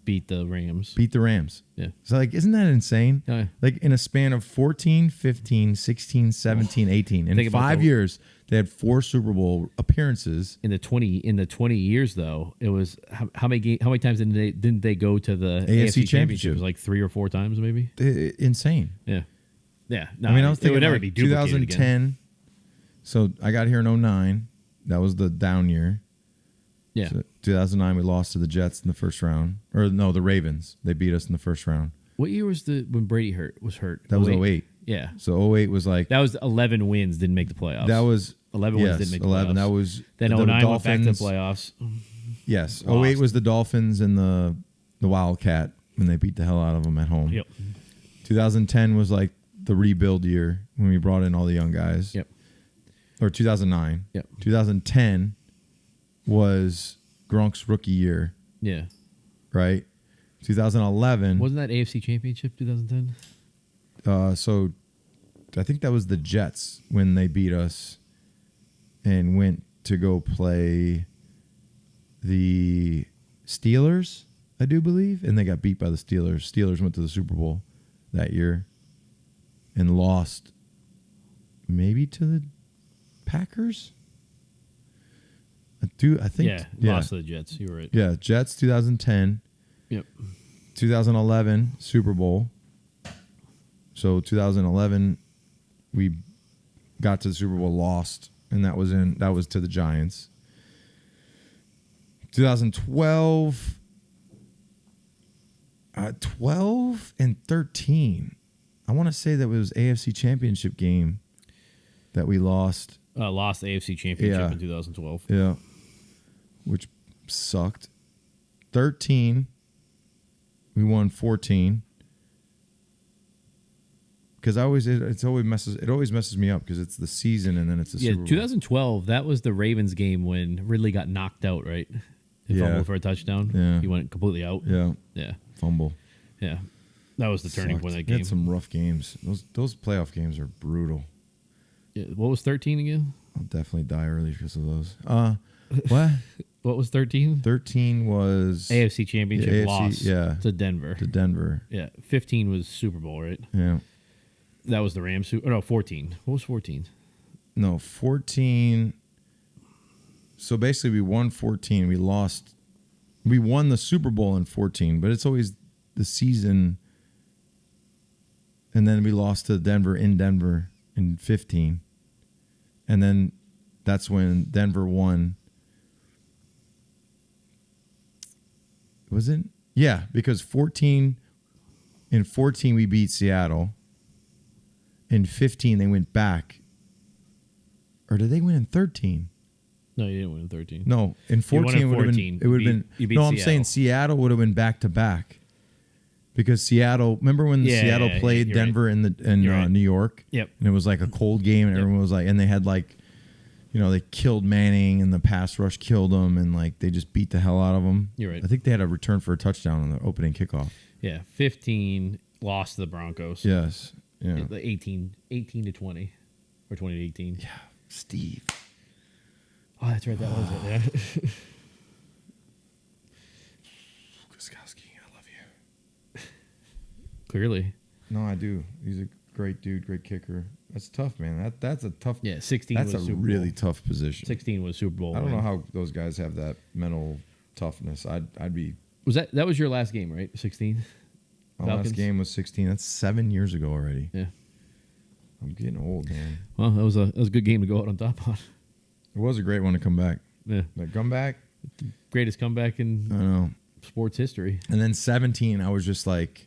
Speaker 2: Beat the Rams.
Speaker 1: beat the Rams.
Speaker 2: Yeah.
Speaker 1: So like isn't that insane?
Speaker 2: Oh, yeah.
Speaker 1: Like in a span of 14, 15, 16, 17, 18. In
Speaker 2: Think about
Speaker 1: 5
Speaker 2: the-
Speaker 1: years they had 4 Super Bowl appearances.
Speaker 2: In the 20 years though, it was how many times didn't they go to the
Speaker 1: AFC
Speaker 2: Championship? It was like 3 or 4 times maybe.
Speaker 1: Insane.
Speaker 2: Yeah. Yeah. No,
Speaker 1: I mean, I was
Speaker 2: it
Speaker 1: thinking
Speaker 2: would never
Speaker 1: like
Speaker 2: be duplicated
Speaker 1: 2010.
Speaker 2: again.
Speaker 1: So I got here in 09. That was the down year.
Speaker 2: Yeah.
Speaker 1: So 2009, we lost to the Jets in the first round. Or no, the Ravens. They beat us in the first round.
Speaker 2: What year was when Brady was hurt?
Speaker 1: That was
Speaker 2: 08?
Speaker 1: 08.
Speaker 2: Yeah.
Speaker 1: So 08 was like
Speaker 2: That was 11 wins, didn't make the playoffs.
Speaker 1: that was
Speaker 2: 11 wins didn't make the
Speaker 1: 11.
Speaker 2: playoffs.
Speaker 1: That was
Speaker 2: Then
Speaker 1: the
Speaker 2: 09 went back to the
Speaker 1: Dolphins.
Speaker 2: playoffs.
Speaker 1: Yes,
Speaker 2: Lost.
Speaker 1: 08 was the Dolphins and the Wildcat when they beat the hell out of them at home.
Speaker 2: Yep.
Speaker 1: 2010 was like the rebuild year when we brought in all the young guys.
Speaker 2: Yep.
Speaker 1: Or 2009.
Speaker 2: Yep.
Speaker 1: 2010 was Gronk's rookie year,
Speaker 2: Yeah.
Speaker 1: right? 2011.
Speaker 2: Wasn't that AFC Championship 2010?
Speaker 1: So I think that was the Jets when they beat us and went to go play the Steelers, I do believe, and they got beat by the Steelers. Steelers went to the Super Bowl that year and lost maybe to the Packers. I think
Speaker 2: lost to the Jets. You were right.
Speaker 1: Yeah, Jets 2010.
Speaker 2: Yep.
Speaker 1: 2011 Super Bowl. So 2011 we got to the Super Bowl, lost, and that was to the Giants. 2012 12 and 13. I want to say that it was AFC Championship game that we lost.
Speaker 2: Lost the AFC Championship
Speaker 1: Yeah.
Speaker 2: in 2012.
Speaker 1: Yeah. Which sucked. 13 we won 14. Because it always messes me up because it's the season and then it's the Super Bowl.
Speaker 2: 2012. That was the Ravens game when Ridley got knocked out, right? He fumbled for a touchdown.
Speaker 1: Yeah.
Speaker 2: He went completely out.
Speaker 1: Yeah.
Speaker 2: Yeah.
Speaker 1: Fumble.
Speaker 2: Yeah. That was the turning point of that
Speaker 1: We
Speaker 2: game.
Speaker 1: had some rough games. Those playoff games are brutal.
Speaker 2: Yeah. What was 13 again?
Speaker 1: I'll definitely die early because of those. What?
Speaker 2: What was 13?
Speaker 1: 13 was
Speaker 2: AFC Championship
Speaker 1: AFC,
Speaker 2: loss to Denver.
Speaker 1: To Denver.
Speaker 2: Yeah. 15 was Super Bowl, right?
Speaker 1: Yeah.
Speaker 2: That was the Rams. No, 14. What was 14?
Speaker 1: No, 14. So basically, we won 14. We lost. We won the Super Bowl in 14, but it's always the season. And then we lost to Denver in 15. And then that's when Denver won. Was it? Yeah, because 14 we beat Seattle. In 15 they went back. Or did they win in 13?
Speaker 2: No, you didn't win in 13.
Speaker 1: No, in 14
Speaker 2: in 14.
Speaker 1: it would have been.
Speaker 2: You beat
Speaker 1: No, I'm
Speaker 2: Seattle.
Speaker 1: saying Seattle would have been back to back. Because Seattle, remember when Seattle played
Speaker 2: you're
Speaker 1: Denver
Speaker 2: right.
Speaker 1: in
Speaker 2: You're right.
Speaker 1: New York?
Speaker 2: Yep.
Speaker 1: And it was like a cold game and everyone was like, and they had like, they killed Manning and the pass rush killed them and like they just beat the hell out of them.
Speaker 2: You're right.
Speaker 1: I think they had a return for a touchdown on the opening kickoff.
Speaker 2: Yeah. 15 lost to the Broncos.
Speaker 1: Yes. Yeah.
Speaker 2: The 18 to 20 or 20 to 18.
Speaker 1: Yeah. Steve.
Speaker 2: Oh, that's right. That was it. Yeah.
Speaker 1: Guskowski, I love you.
Speaker 2: Clearly.
Speaker 1: No, I do. He's a great dude, great kicker. That's tough, man. That's a tough.
Speaker 2: Yeah, 16
Speaker 1: That's
Speaker 2: was
Speaker 1: a
Speaker 2: Super
Speaker 1: really
Speaker 2: Bowl.
Speaker 1: tough position.
Speaker 2: 16 was Super Bowl.
Speaker 1: I don't
Speaker 2: win.
Speaker 1: know how those guys have that mental toughness. I'd be.
Speaker 2: Was that was your last game, right? 16?
Speaker 1: My last game was 16. That's 7 years ago already.
Speaker 2: Yeah.
Speaker 1: I'm getting old, man.
Speaker 2: Well, that was a good game to go out on top on.
Speaker 1: It was a great one to come back.
Speaker 2: Yeah.
Speaker 1: That comeback,
Speaker 2: Greatest comeback
Speaker 1: I
Speaker 2: in
Speaker 1: know.
Speaker 2: sports history.
Speaker 1: And then 17, I was just like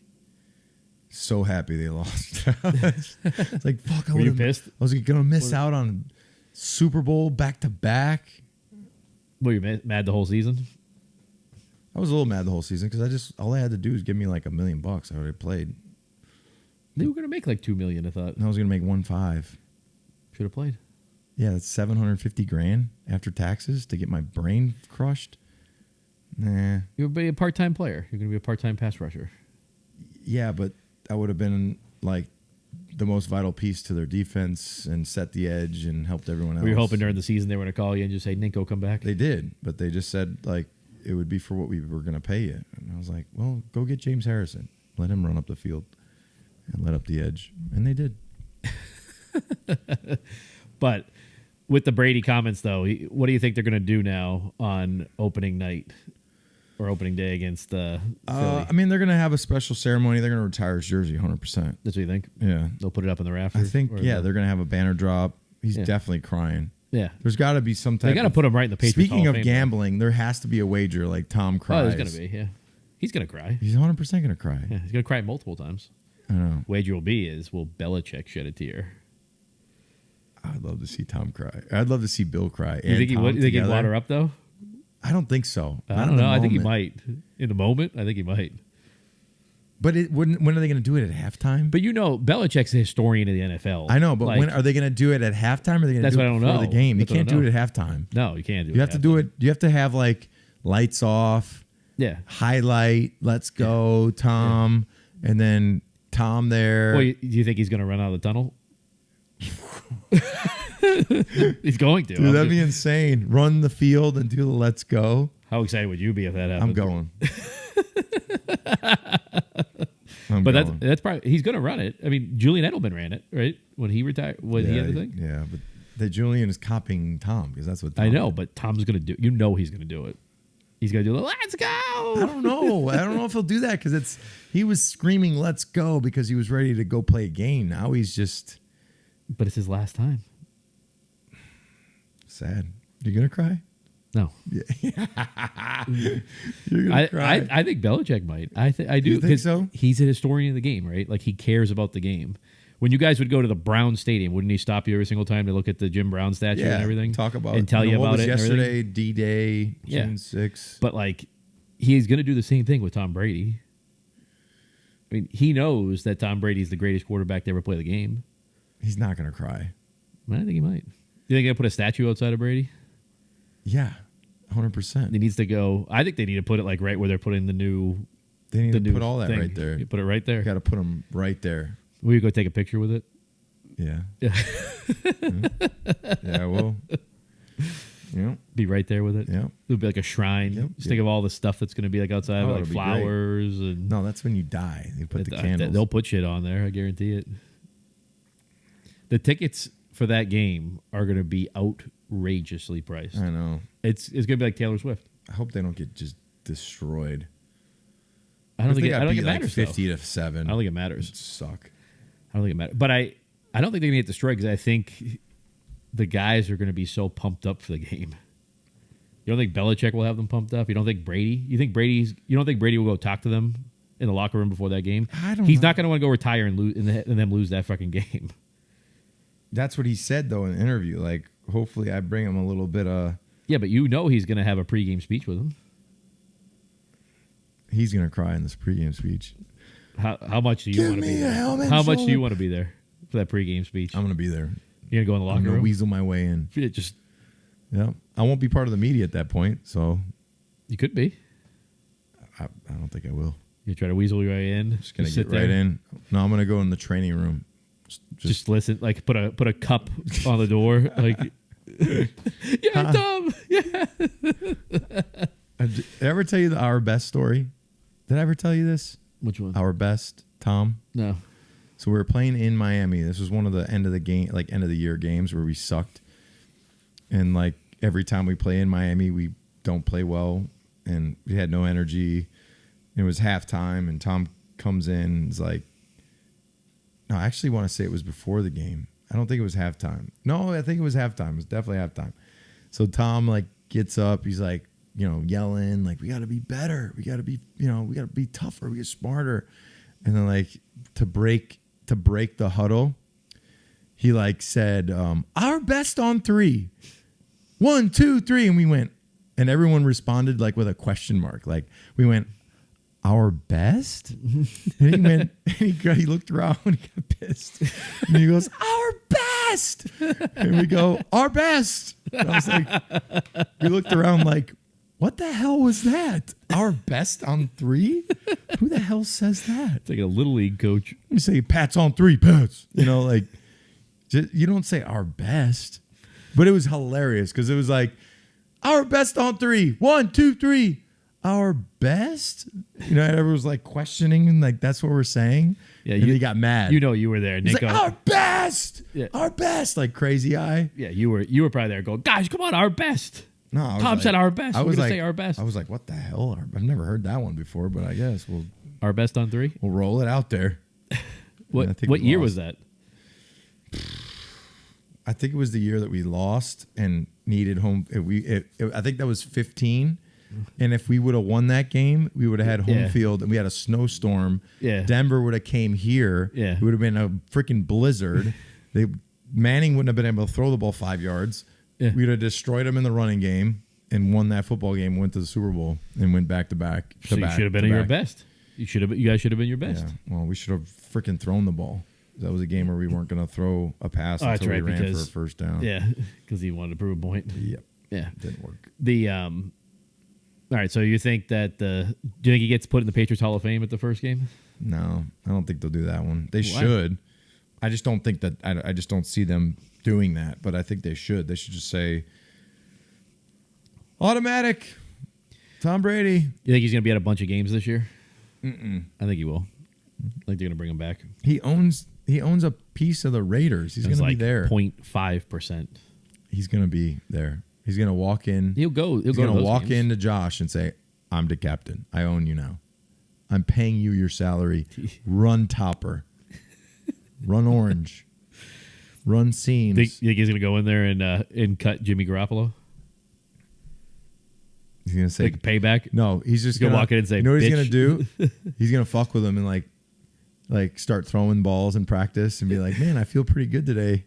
Speaker 1: so happy they lost. It's like fuck.
Speaker 2: Were you pissed?
Speaker 1: I was gonna miss out on Super Bowl back to back.
Speaker 2: Were you mad the whole season?
Speaker 1: I was a little mad the whole season because all I had to do was give me like $1 million. I would have played.
Speaker 2: They were going to make like $2 million, I thought.
Speaker 1: And I was gonna make 1.5.
Speaker 2: Should have played.
Speaker 1: Yeah, that's $750,000 after taxes to get my brain crushed. Nah.
Speaker 2: You're be a part-time player. You're going to be a part-time pass rusher.
Speaker 1: Yeah, but I would have been like the most vital piece to their defense and set the edge and helped everyone else.
Speaker 2: Were you hoping during the season they were going to call you and just say, Ninko, come back?
Speaker 1: They did, but they just said like it would be for what we were going to pay you. And I was like, well, go get James Harrison. Let him run up the field and let up the edge. And they did.
Speaker 2: But with the Brady comments, though, what do you think they're going to do now on opening night or opening day against Philly?
Speaker 1: I mean, they're going to have a special ceremony. They're going to retire his jersey 100%.
Speaker 2: That's what you think?
Speaker 1: Yeah.
Speaker 2: They'll put it up in the
Speaker 1: I
Speaker 2: rafters?
Speaker 1: think, they're going to have a banner drop. He's
Speaker 2: Yeah.
Speaker 1: definitely crying.
Speaker 2: Yeah.
Speaker 1: There's got to be some type
Speaker 2: They got to put him right in the Patriots
Speaker 1: Speaking
Speaker 2: Hall
Speaker 1: of
Speaker 2: Fame,
Speaker 1: gambling, there has to be a wager like Tom
Speaker 2: though.
Speaker 1: cries.
Speaker 2: Oh, there's going to be, yeah. He's going to cry.
Speaker 1: He's 100% going to cry.
Speaker 2: Yeah, he's going to cry multiple times.
Speaker 1: I know.
Speaker 2: Wager will be is, will Belichick shed a tear?
Speaker 1: I'd love to see Tom cry. I'd love to see Bill cry.
Speaker 2: You think he would? You think he'd water up though?
Speaker 1: I don't think so.
Speaker 2: I don't know. I think he might. In the moment, I think he might.
Speaker 1: But when are they going to do it at halftime?
Speaker 2: But Belichick's a historian of the NFL.
Speaker 1: I know, but when are they going to do it at halftime? Or are they going to do it before the game? You can't do it at halftime.
Speaker 2: No, you can't do it.
Speaker 1: You have to do it. You have to have like lights off.
Speaker 2: Yeah.
Speaker 1: Highlight. Let's go, Tom, and then Tom there.
Speaker 2: Well, do you think he's going to run out of the tunnel? He's going to.
Speaker 1: Dude, that'd be insane. Run the field and do the let's go.
Speaker 2: How excited would you be if that happened?
Speaker 1: I'm going.
Speaker 2: But that's probably, he's going to run it. I mean, Julian Edelman ran it, right? When he retired, he had the thing.
Speaker 1: Yeah, but the Julian is copying Tom because that's what Tom
Speaker 2: I know, but Tom's going to do. He's going to do it. He's going to do the let's go.
Speaker 1: I don't know. I don't know if he'll do that because he was screaming let's go because he was ready to go play a game. Now he's just.
Speaker 2: But it's his last time.
Speaker 1: Sad. You gonna cry?
Speaker 2: No.
Speaker 1: Yeah. You're gonna cry.
Speaker 2: I think Belichick might. I do.
Speaker 1: You think so?
Speaker 2: He's a historian of the game, right? Like he cares about the game. When you guys would go to the Brown Stadium, wouldn't he stop you every single time to look at the Jim Brown statue and everything?
Speaker 1: Talk about
Speaker 2: and tell you about it.
Speaker 1: Yesterday, D-Day, June 6th.
Speaker 2: But like, he's gonna do the same thing with Tom Brady. I mean, he knows that Tom Brady's the greatest quarterback to ever play the game.
Speaker 1: He's not gonna cry.
Speaker 2: I think he might. You think they're gonna put a statue outside of Brady?
Speaker 1: Yeah, 100%.
Speaker 2: He needs to go. I think they need to put it like right where they're putting the new.
Speaker 1: They need to put all that right there.
Speaker 2: You put it right there.
Speaker 1: Got to put them right there.
Speaker 2: Will you go take a picture with it?
Speaker 1: Yeah. Yeah, I will. Yeah.
Speaker 2: Be right there with it.
Speaker 1: Yeah.
Speaker 2: It'll be like a shrine.
Speaker 1: Yep.
Speaker 2: Just think of all the stuff that's going to be like outside, like flowers and.
Speaker 1: No, that's when you die. They put the candles.
Speaker 2: They'll put shit on there. I guarantee it. The tickets for that game are going to be outrageously priced.
Speaker 1: I know.
Speaker 2: It's going to be like Taylor Swift.
Speaker 1: I hope they don't get just destroyed.
Speaker 2: I don't think it matters.
Speaker 1: 50 to 7.
Speaker 2: I don't think it matters.
Speaker 1: It'd suck.
Speaker 2: I don't think it matters. But I don't think they're going to get destroyed because I think the guys are going to be so pumped up for the game. You don't think Belichick will have them pumped up? You don't think Brady? You don't think Brady will go talk to them in the locker room before that game? He's not going to want to go retire and lose and them lose that fucking game.
Speaker 1: That's what he said though in the interview. Like, hopefully, I bring him a little bit of.
Speaker 2: Yeah, but he's going to have a pregame speech with him.
Speaker 1: He's going to cry in this pregame speech.
Speaker 2: How much do you want to be there? How much do you want to be there for that pregame speech?
Speaker 1: I'm going to be there.
Speaker 2: You're going to go in the locker room?
Speaker 1: I'm going to weasel my way in. Yeah. I won't be part of the media at that point, so.
Speaker 2: You could be.
Speaker 1: I don't think I will.
Speaker 2: You try to weasel your way in?
Speaker 1: Just going to get right in. No, I'm going to go in the training room.
Speaker 2: Just listen, like put a cup on the door, like yeah, Tom, yeah.
Speaker 1: Did I ever tell you our best story? Did I ever tell you this?
Speaker 2: Which one?
Speaker 1: Our best, Tom?
Speaker 2: No.
Speaker 1: So we were playing in Miami. This was one of the end of the year games where we sucked. And like every time we play in Miami, we don't play well, and we had no energy. It was halftime, and Tom comes in and is like. No, I actually want to say it was before the game. I don't think it was halftime. No, I think it was halftime. It was definitely halftime. So Tom like gets up. He's like, yelling like, we got to be better. We got to be, we got to be tougher. We get smarter. And then like to break the huddle, he like said, our best on 3. 1, 2, 3, and we went. And everyone responded like with a question mark. Like we went. Our best? And he went, he looked around and he got pissed. And he goes, our best! And we go, our best! And I was like, we looked around like, what the hell was that? Our best on 3? Who the hell says that?
Speaker 2: It's like a little league coach.
Speaker 1: You say, Pat's on 3, Pats. Like, you don't say our best. But it was hilarious because it was like, our best on 3. 1, 2, 3. Our best? Everyone was like questioning, and like that's what we're saying. Yeah, and he got mad.
Speaker 2: You were there, Ninko.
Speaker 1: Like, our best, our best, like crazy eye.
Speaker 2: Yeah, you were probably there going, guys, come on, our best.
Speaker 1: No,
Speaker 2: Tom said our best. We're gonna say our best.
Speaker 1: I was like, what the hell? I've never heard that one before, but I guess
Speaker 2: our best on 3.
Speaker 1: We'll roll it out there.
Speaker 2: What year was that?
Speaker 1: I think it was the year that we lost and needed home. I think that was 15. And if we would have won that game, we would have had home
Speaker 2: Yeah.
Speaker 1: field, and we had a snowstorm.
Speaker 2: Yeah.
Speaker 1: Denver would have came here.
Speaker 2: Yeah.
Speaker 1: It would have been a freaking blizzard. Manning wouldn't have been able to throw the ball 5 yards.
Speaker 2: Yeah.
Speaker 1: We'd have destroyed him in the running game and won that football game, went to the Super Bowl, and went back to back.
Speaker 2: So you should have been at your best. You guys should have been your best.
Speaker 1: Yeah. Well, we should have freaking thrown the ball. That was a game where we weren't going to throw a pass until we ran for a first down.
Speaker 2: Yeah, because he wanted to prove a point.
Speaker 1: Yep.
Speaker 2: Yeah.
Speaker 1: Didn't work.
Speaker 2: All right, so you think that do you think he gets put in the Patriots Hall of Fame at the first game?
Speaker 1: No, I don't think they'll do that one. They should. I just don't think that. I just don't see them doing that. But I think they should. They should just say automatic. Tom Brady.
Speaker 2: You think he's going to be at a bunch of games this year? Mm-mm. I think he will. I think they're going to bring him back.
Speaker 1: He owns a piece of the Raiders. He's going to be there.
Speaker 2: 0.5%.
Speaker 1: He's going to be there. He's going to walk in.
Speaker 2: He's going
Speaker 1: to walk into Josh and say, "I'm the captain. I own you now. I'm paying you your salary. Run topper. Run orange. Run seams."
Speaker 2: You think he's going to go in there and cut Jimmy Garoppolo?
Speaker 1: He's going to say
Speaker 2: like payback?
Speaker 1: No, he's just going to
Speaker 2: walk in and say,
Speaker 1: you know what he's
Speaker 2: "Bitch."
Speaker 1: going to do? He's going to fuck with him and like start throwing balls in practice and be like, "Man, I feel pretty good today.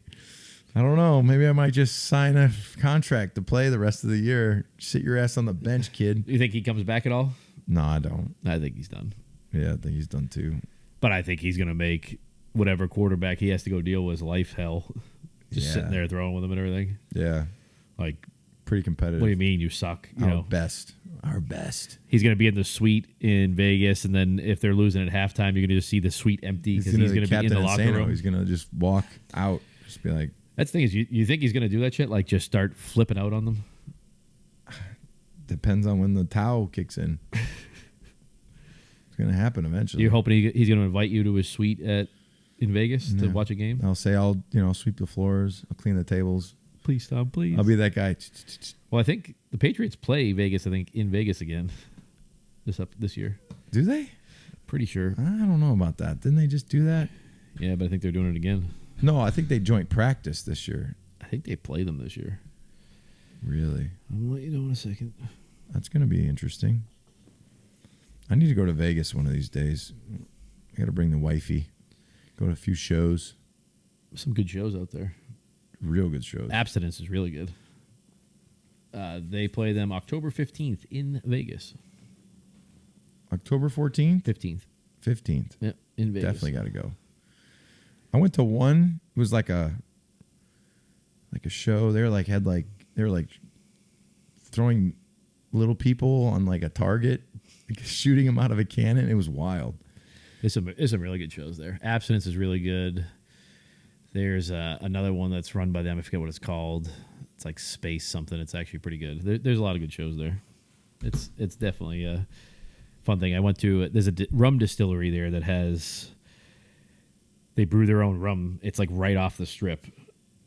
Speaker 1: I don't know. Maybe I might just sign a contract to play the rest of the year. Sit your ass on the bench, kid."
Speaker 2: You think he comes back at all?
Speaker 1: No, I don't.
Speaker 2: I think he's done.
Speaker 1: Yeah, I think he's done too.
Speaker 2: But I think he's going to make whatever quarterback he has to go deal with life hell. Just sitting there throwing with him and everything.
Speaker 1: Yeah.
Speaker 2: Like,
Speaker 1: pretty competitive.
Speaker 2: what do you mean you suck?
Speaker 1: Our best.
Speaker 2: He's going to be in the suite in Vegas, and then if they're losing at halftime, you're going to just see the suite empty because he's going to be in the locker room.
Speaker 1: He's going to just walk out, just be like.
Speaker 2: That's the thing is, you think he's going to do that shit? Like, just start flipping out on them?
Speaker 1: Depends on when the towel kicks in. It's going to happen eventually.
Speaker 2: You're hoping he's going to invite you to his suite in Vegas to watch a game?
Speaker 1: I'll say I'll sweep the floors. I'll clean the tables.
Speaker 2: Please stop, please.
Speaker 1: I'll be that guy.
Speaker 2: Well, I think the Patriots play Vegas, in Vegas again this year.
Speaker 1: Do they?
Speaker 2: Pretty sure.
Speaker 1: I don't know about that. Didn't they just do that?
Speaker 2: Yeah, but I think they're doing it again.
Speaker 1: No, I think they joint practice this year.
Speaker 2: I think they play them this year.
Speaker 1: Really?
Speaker 2: I'll let you know in a second.
Speaker 1: That's going to be interesting. I need to go to Vegas one of these days. I got to bring the wifey. Go to a few shows.
Speaker 2: Some good shows out there.
Speaker 1: Real good shows.
Speaker 2: Abstinence is really good. They play them October 15th in Vegas.
Speaker 1: October 14th?
Speaker 2: 15th.
Speaker 1: 15th.
Speaker 2: Yep, in Vegas.
Speaker 1: Definitely got to go. I went to one. It was like a show. They were throwing little people on like a target, shooting them out of a cannon. It was wild.
Speaker 2: There's some really good shows there. Abstinence is really good. There's another one that's run by them. I forget what it's called. It's like Space something. It's actually pretty good. There's a lot of good shows there. It's definitely a fun thing. I went to there's a rum distillery there that has. They brew their own rum. It's like right off the strip,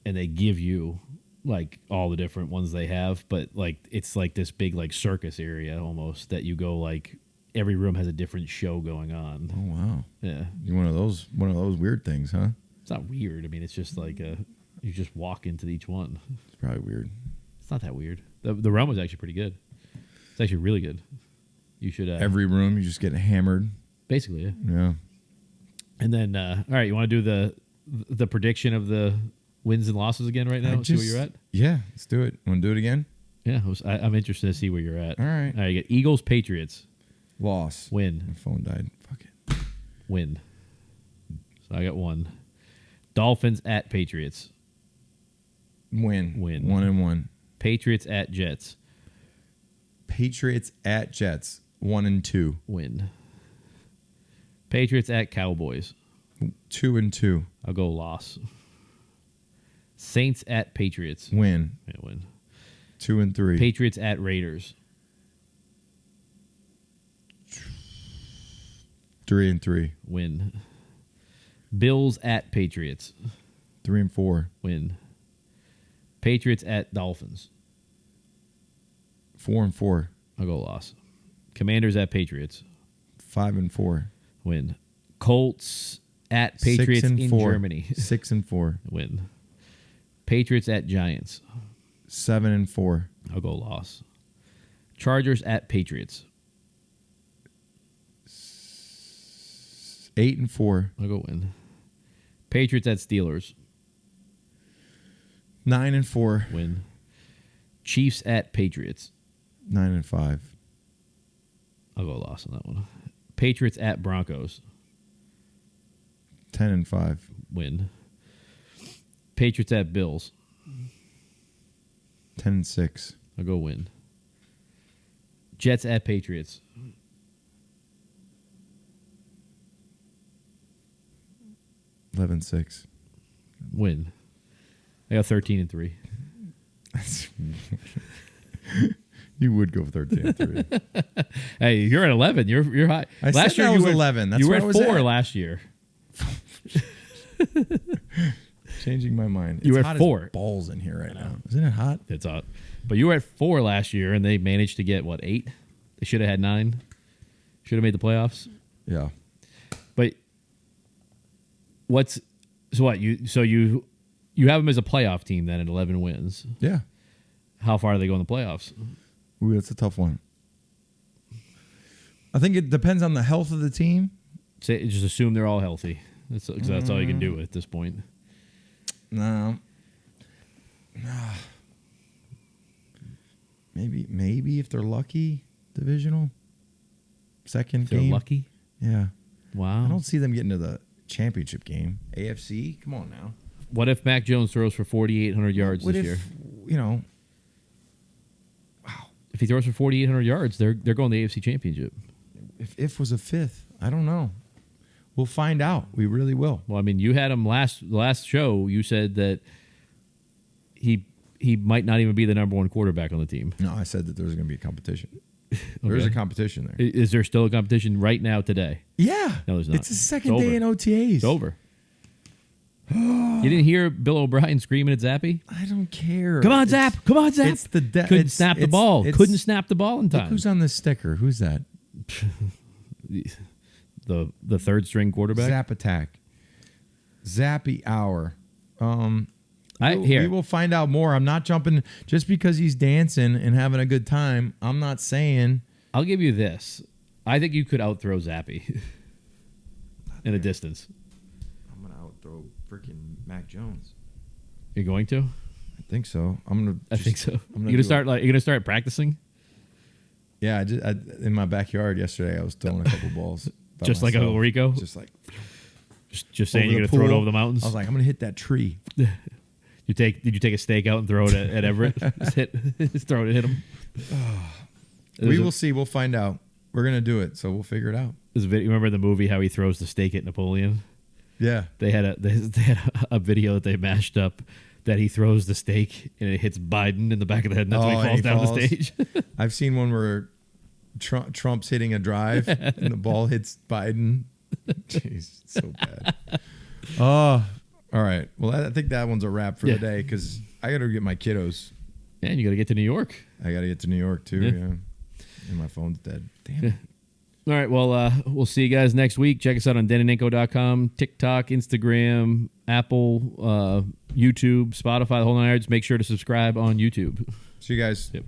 Speaker 2: and they give you like all the different ones they have. But like it's like this big like circus area almost that you go like every room has a different show going on.
Speaker 1: Oh wow!
Speaker 2: Yeah,
Speaker 1: you're one of those weird things, huh?
Speaker 2: It's not weird. I mean, it's just like you just walk into each one.
Speaker 1: It's probably weird.
Speaker 2: It's not that weird. The rum was actually pretty good. It's actually really good. You should
Speaker 1: every room you just get hammered.
Speaker 2: Basically, yeah.
Speaker 1: Yeah.
Speaker 2: And then, all right, you want to do the prediction of the wins and losses again right now? See where you're at?
Speaker 1: Yeah, let's do it. Want to do it again?
Speaker 2: Yeah, I'm interested to see where you're at.
Speaker 1: All right.
Speaker 2: All right, you get Eagles, Patriots.
Speaker 1: Loss.
Speaker 2: Win.
Speaker 1: My phone died. Fuck it.
Speaker 2: Win. So I got 1. Dolphins at Patriots.
Speaker 1: Win. 1-1.
Speaker 2: Patriots at Jets.
Speaker 1: Patriots at Jets. 1-2.
Speaker 2: Win. Patriots at Cowboys.
Speaker 1: 2-2.
Speaker 2: I'll go loss. Saints at Patriots.
Speaker 1: Win.
Speaker 2: Yeah, win.
Speaker 1: 2-3.
Speaker 2: Patriots at Raiders.
Speaker 1: 3-3.
Speaker 2: Win. Bills at Patriots.
Speaker 1: 3-4.
Speaker 2: Win. Patriots at Dolphins.
Speaker 1: 4-4.
Speaker 2: I'll go loss. Commanders at Patriots.
Speaker 1: 5-4.
Speaker 2: Win. Colts at Patriots in Germany.
Speaker 1: 6-4.
Speaker 2: Win. Patriots at Giants.
Speaker 1: 7-4.
Speaker 2: I'll go loss. Chargers at Patriots.
Speaker 1: 8-4.
Speaker 2: I'll go win. Patriots at Steelers.
Speaker 1: 9-4.
Speaker 2: Win. Chiefs at Patriots.
Speaker 1: 9-5.
Speaker 2: I'll go loss on that one. Patriots at Broncos.
Speaker 1: 10-5.
Speaker 2: Win. Patriots at Bills.
Speaker 1: 10-6.
Speaker 2: I'll go win. Jets at Patriots.
Speaker 1: 11-6.
Speaker 2: Win. I got 13-3.
Speaker 1: You would go 13-3.
Speaker 2: Hey, you're at 11. You're high.
Speaker 1: I
Speaker 2: last
Speaker 1: said
Speaker 2: year
Speaker 1: I
Speaker 2: you
Speaker 1: was
Speaker 2: were
Speaker 1: 11. That's
Speaker 2: you were
Speaker 1: where
Speaker 2: at
Speaker 1: I was
Speaker 2: 4
Speaker 1: at.
Speaker 2: last year.
Speaker 1: Changing my mind.
Speaker 2: You were
Speaker 1: It's
Speaker 2: at
Speaker 1: hot
Speaker 2: 4.
Speaker 1: as balls in here right now. Isn't it hot?
Speaker 2: It's hot. But you were at 4 last year, and they managed to get, 8? They should have had 9. Should have made the playoffs.
Speaker 1: Yeah.
Speaker 2: But you have them as a playoff team then at 11 wins.
Speaker 1: Yeah.
Speaker 2: How far do they go in the playoffs?
Speaker 1: Ooh, that's a tough one. I think it depends on the health of the team.
Speaker 2: Just assume they're all healthy. That's all you can do at this point.
Speaker 1: No. Maybe if they're lucky, divisional. Second
Speaker 2: If they're
Speaker 1: game.
Speaker 2: lucky.
Speaker 1: Yeah.
Speaker 2: Wow.
Speaker 1: I don't see them getting to the championship game. AFC? Come on now.
Speaker 2: What if Mac Jones throws for 4,800 yards
Speaker 1: What
Speaker 2: this
Speaker 1: if,
Speaker 2: year?
Speaker 1: you know,
Speaker 2: If he throws for 4,800 yards, they're going to the AFC Championship.
Speaker 1: if was a fifth? I don't know. We'll find out. We really will.
Speaker 2: Well, I mean, you had him last show. You said that he might not even be the number 1 quarterback on the team.
Speaker 1: No, I said that there's going to be a competition. There's
Speaker 2: Okay.
Speaker 1: a competition there.
Speaker 2: Is there still a competition right now today?
Speaker 1: Yeah.
Speaker 2: No, there's not.
Speaker 1: It's the second
Speaker 2: It's
Speaker 1: day in
Speaker 2: over.
Speaker 1: OTAs.
Speaker 2: It's over. You didn't hear Bill O'Brien screaming at Zappy?
Speaker 1: I don't care.
Speaker 2: Come on, Zap! Come on, Zap!
Speaker 1: It's the
Speaker 2: Couldn't snap the ball. Couldn't snap the ball in
Speaker 1: Look
Speaker 2: time.
Speaker 1: who's on this sticker. Who's that?
Speaker 2: The third string quarterback.
Speaker 1: Zap attack. Zappy hour. We will find out more. I'm not jumping just because he's dancing and having a good time. I'm not saying.
Speaker 2: I'll give you this. I think you could outthrow Zappy in a distance.
Speaker 1: I'm gonna outthrow freaking Mac Jones.
Speaker 2: You're going to?
Speaker 1: I think so.
Speaker 2: I think so.
Speaker 1: I'm
Speaker 2: You're gonna start practicing,
Speaker 1: Yeah, in my backyard yesterday, I was throwing a couple balls. by
Speaker 2: just like a
Speaker 1: myself.
Speaker 2: Rico.
Speaker 1: Just like
Speaker 2: Just saying
Speaker 1: over
Speaker 2: you're
Speaker 1: the
Speaker 2: gonna throw it
Speaker 1: pool.
Speaker 2: over the mountains.
Speaker 1: I was like, I'm gonna hit that tree.
Speaker 2: Did you take a stake out and throw it at Everett? Just throw it and hit him.
Speaker 1: We will see. We'll find out. We're gonna do it, so we'll figure it out.
Speaker 2: You remember the movie how he throws the stake at Napoleon?
Speaker 1: Yeah.
Speaker 2: They had a video that they mashed up that he throws the stake and it hits Biden in the back of the head, and that's when he falls down the stage.
Speaker 1: I've seen one where Trump's hitting a drive and the ball hits Biden. Jeez, it's so bad. Oh, all right. Well, I think that one's a wrap for the day because I got to get my kiddos.
Speaker 2: And you got to get to New York.
Speaker 1: I got to get to New York too. Yeah. And my phone's dead. Damn it.
Speaker 2: All right. Well, we'll see you guys next week. Check us out on danandninko.com, TikTok, Instagram, Apple, YouTube, Spotify, the whole nine yards. Make sure to subscribe on YouTube.
Speaker 1: See you guys.
Speaker 2: Yep.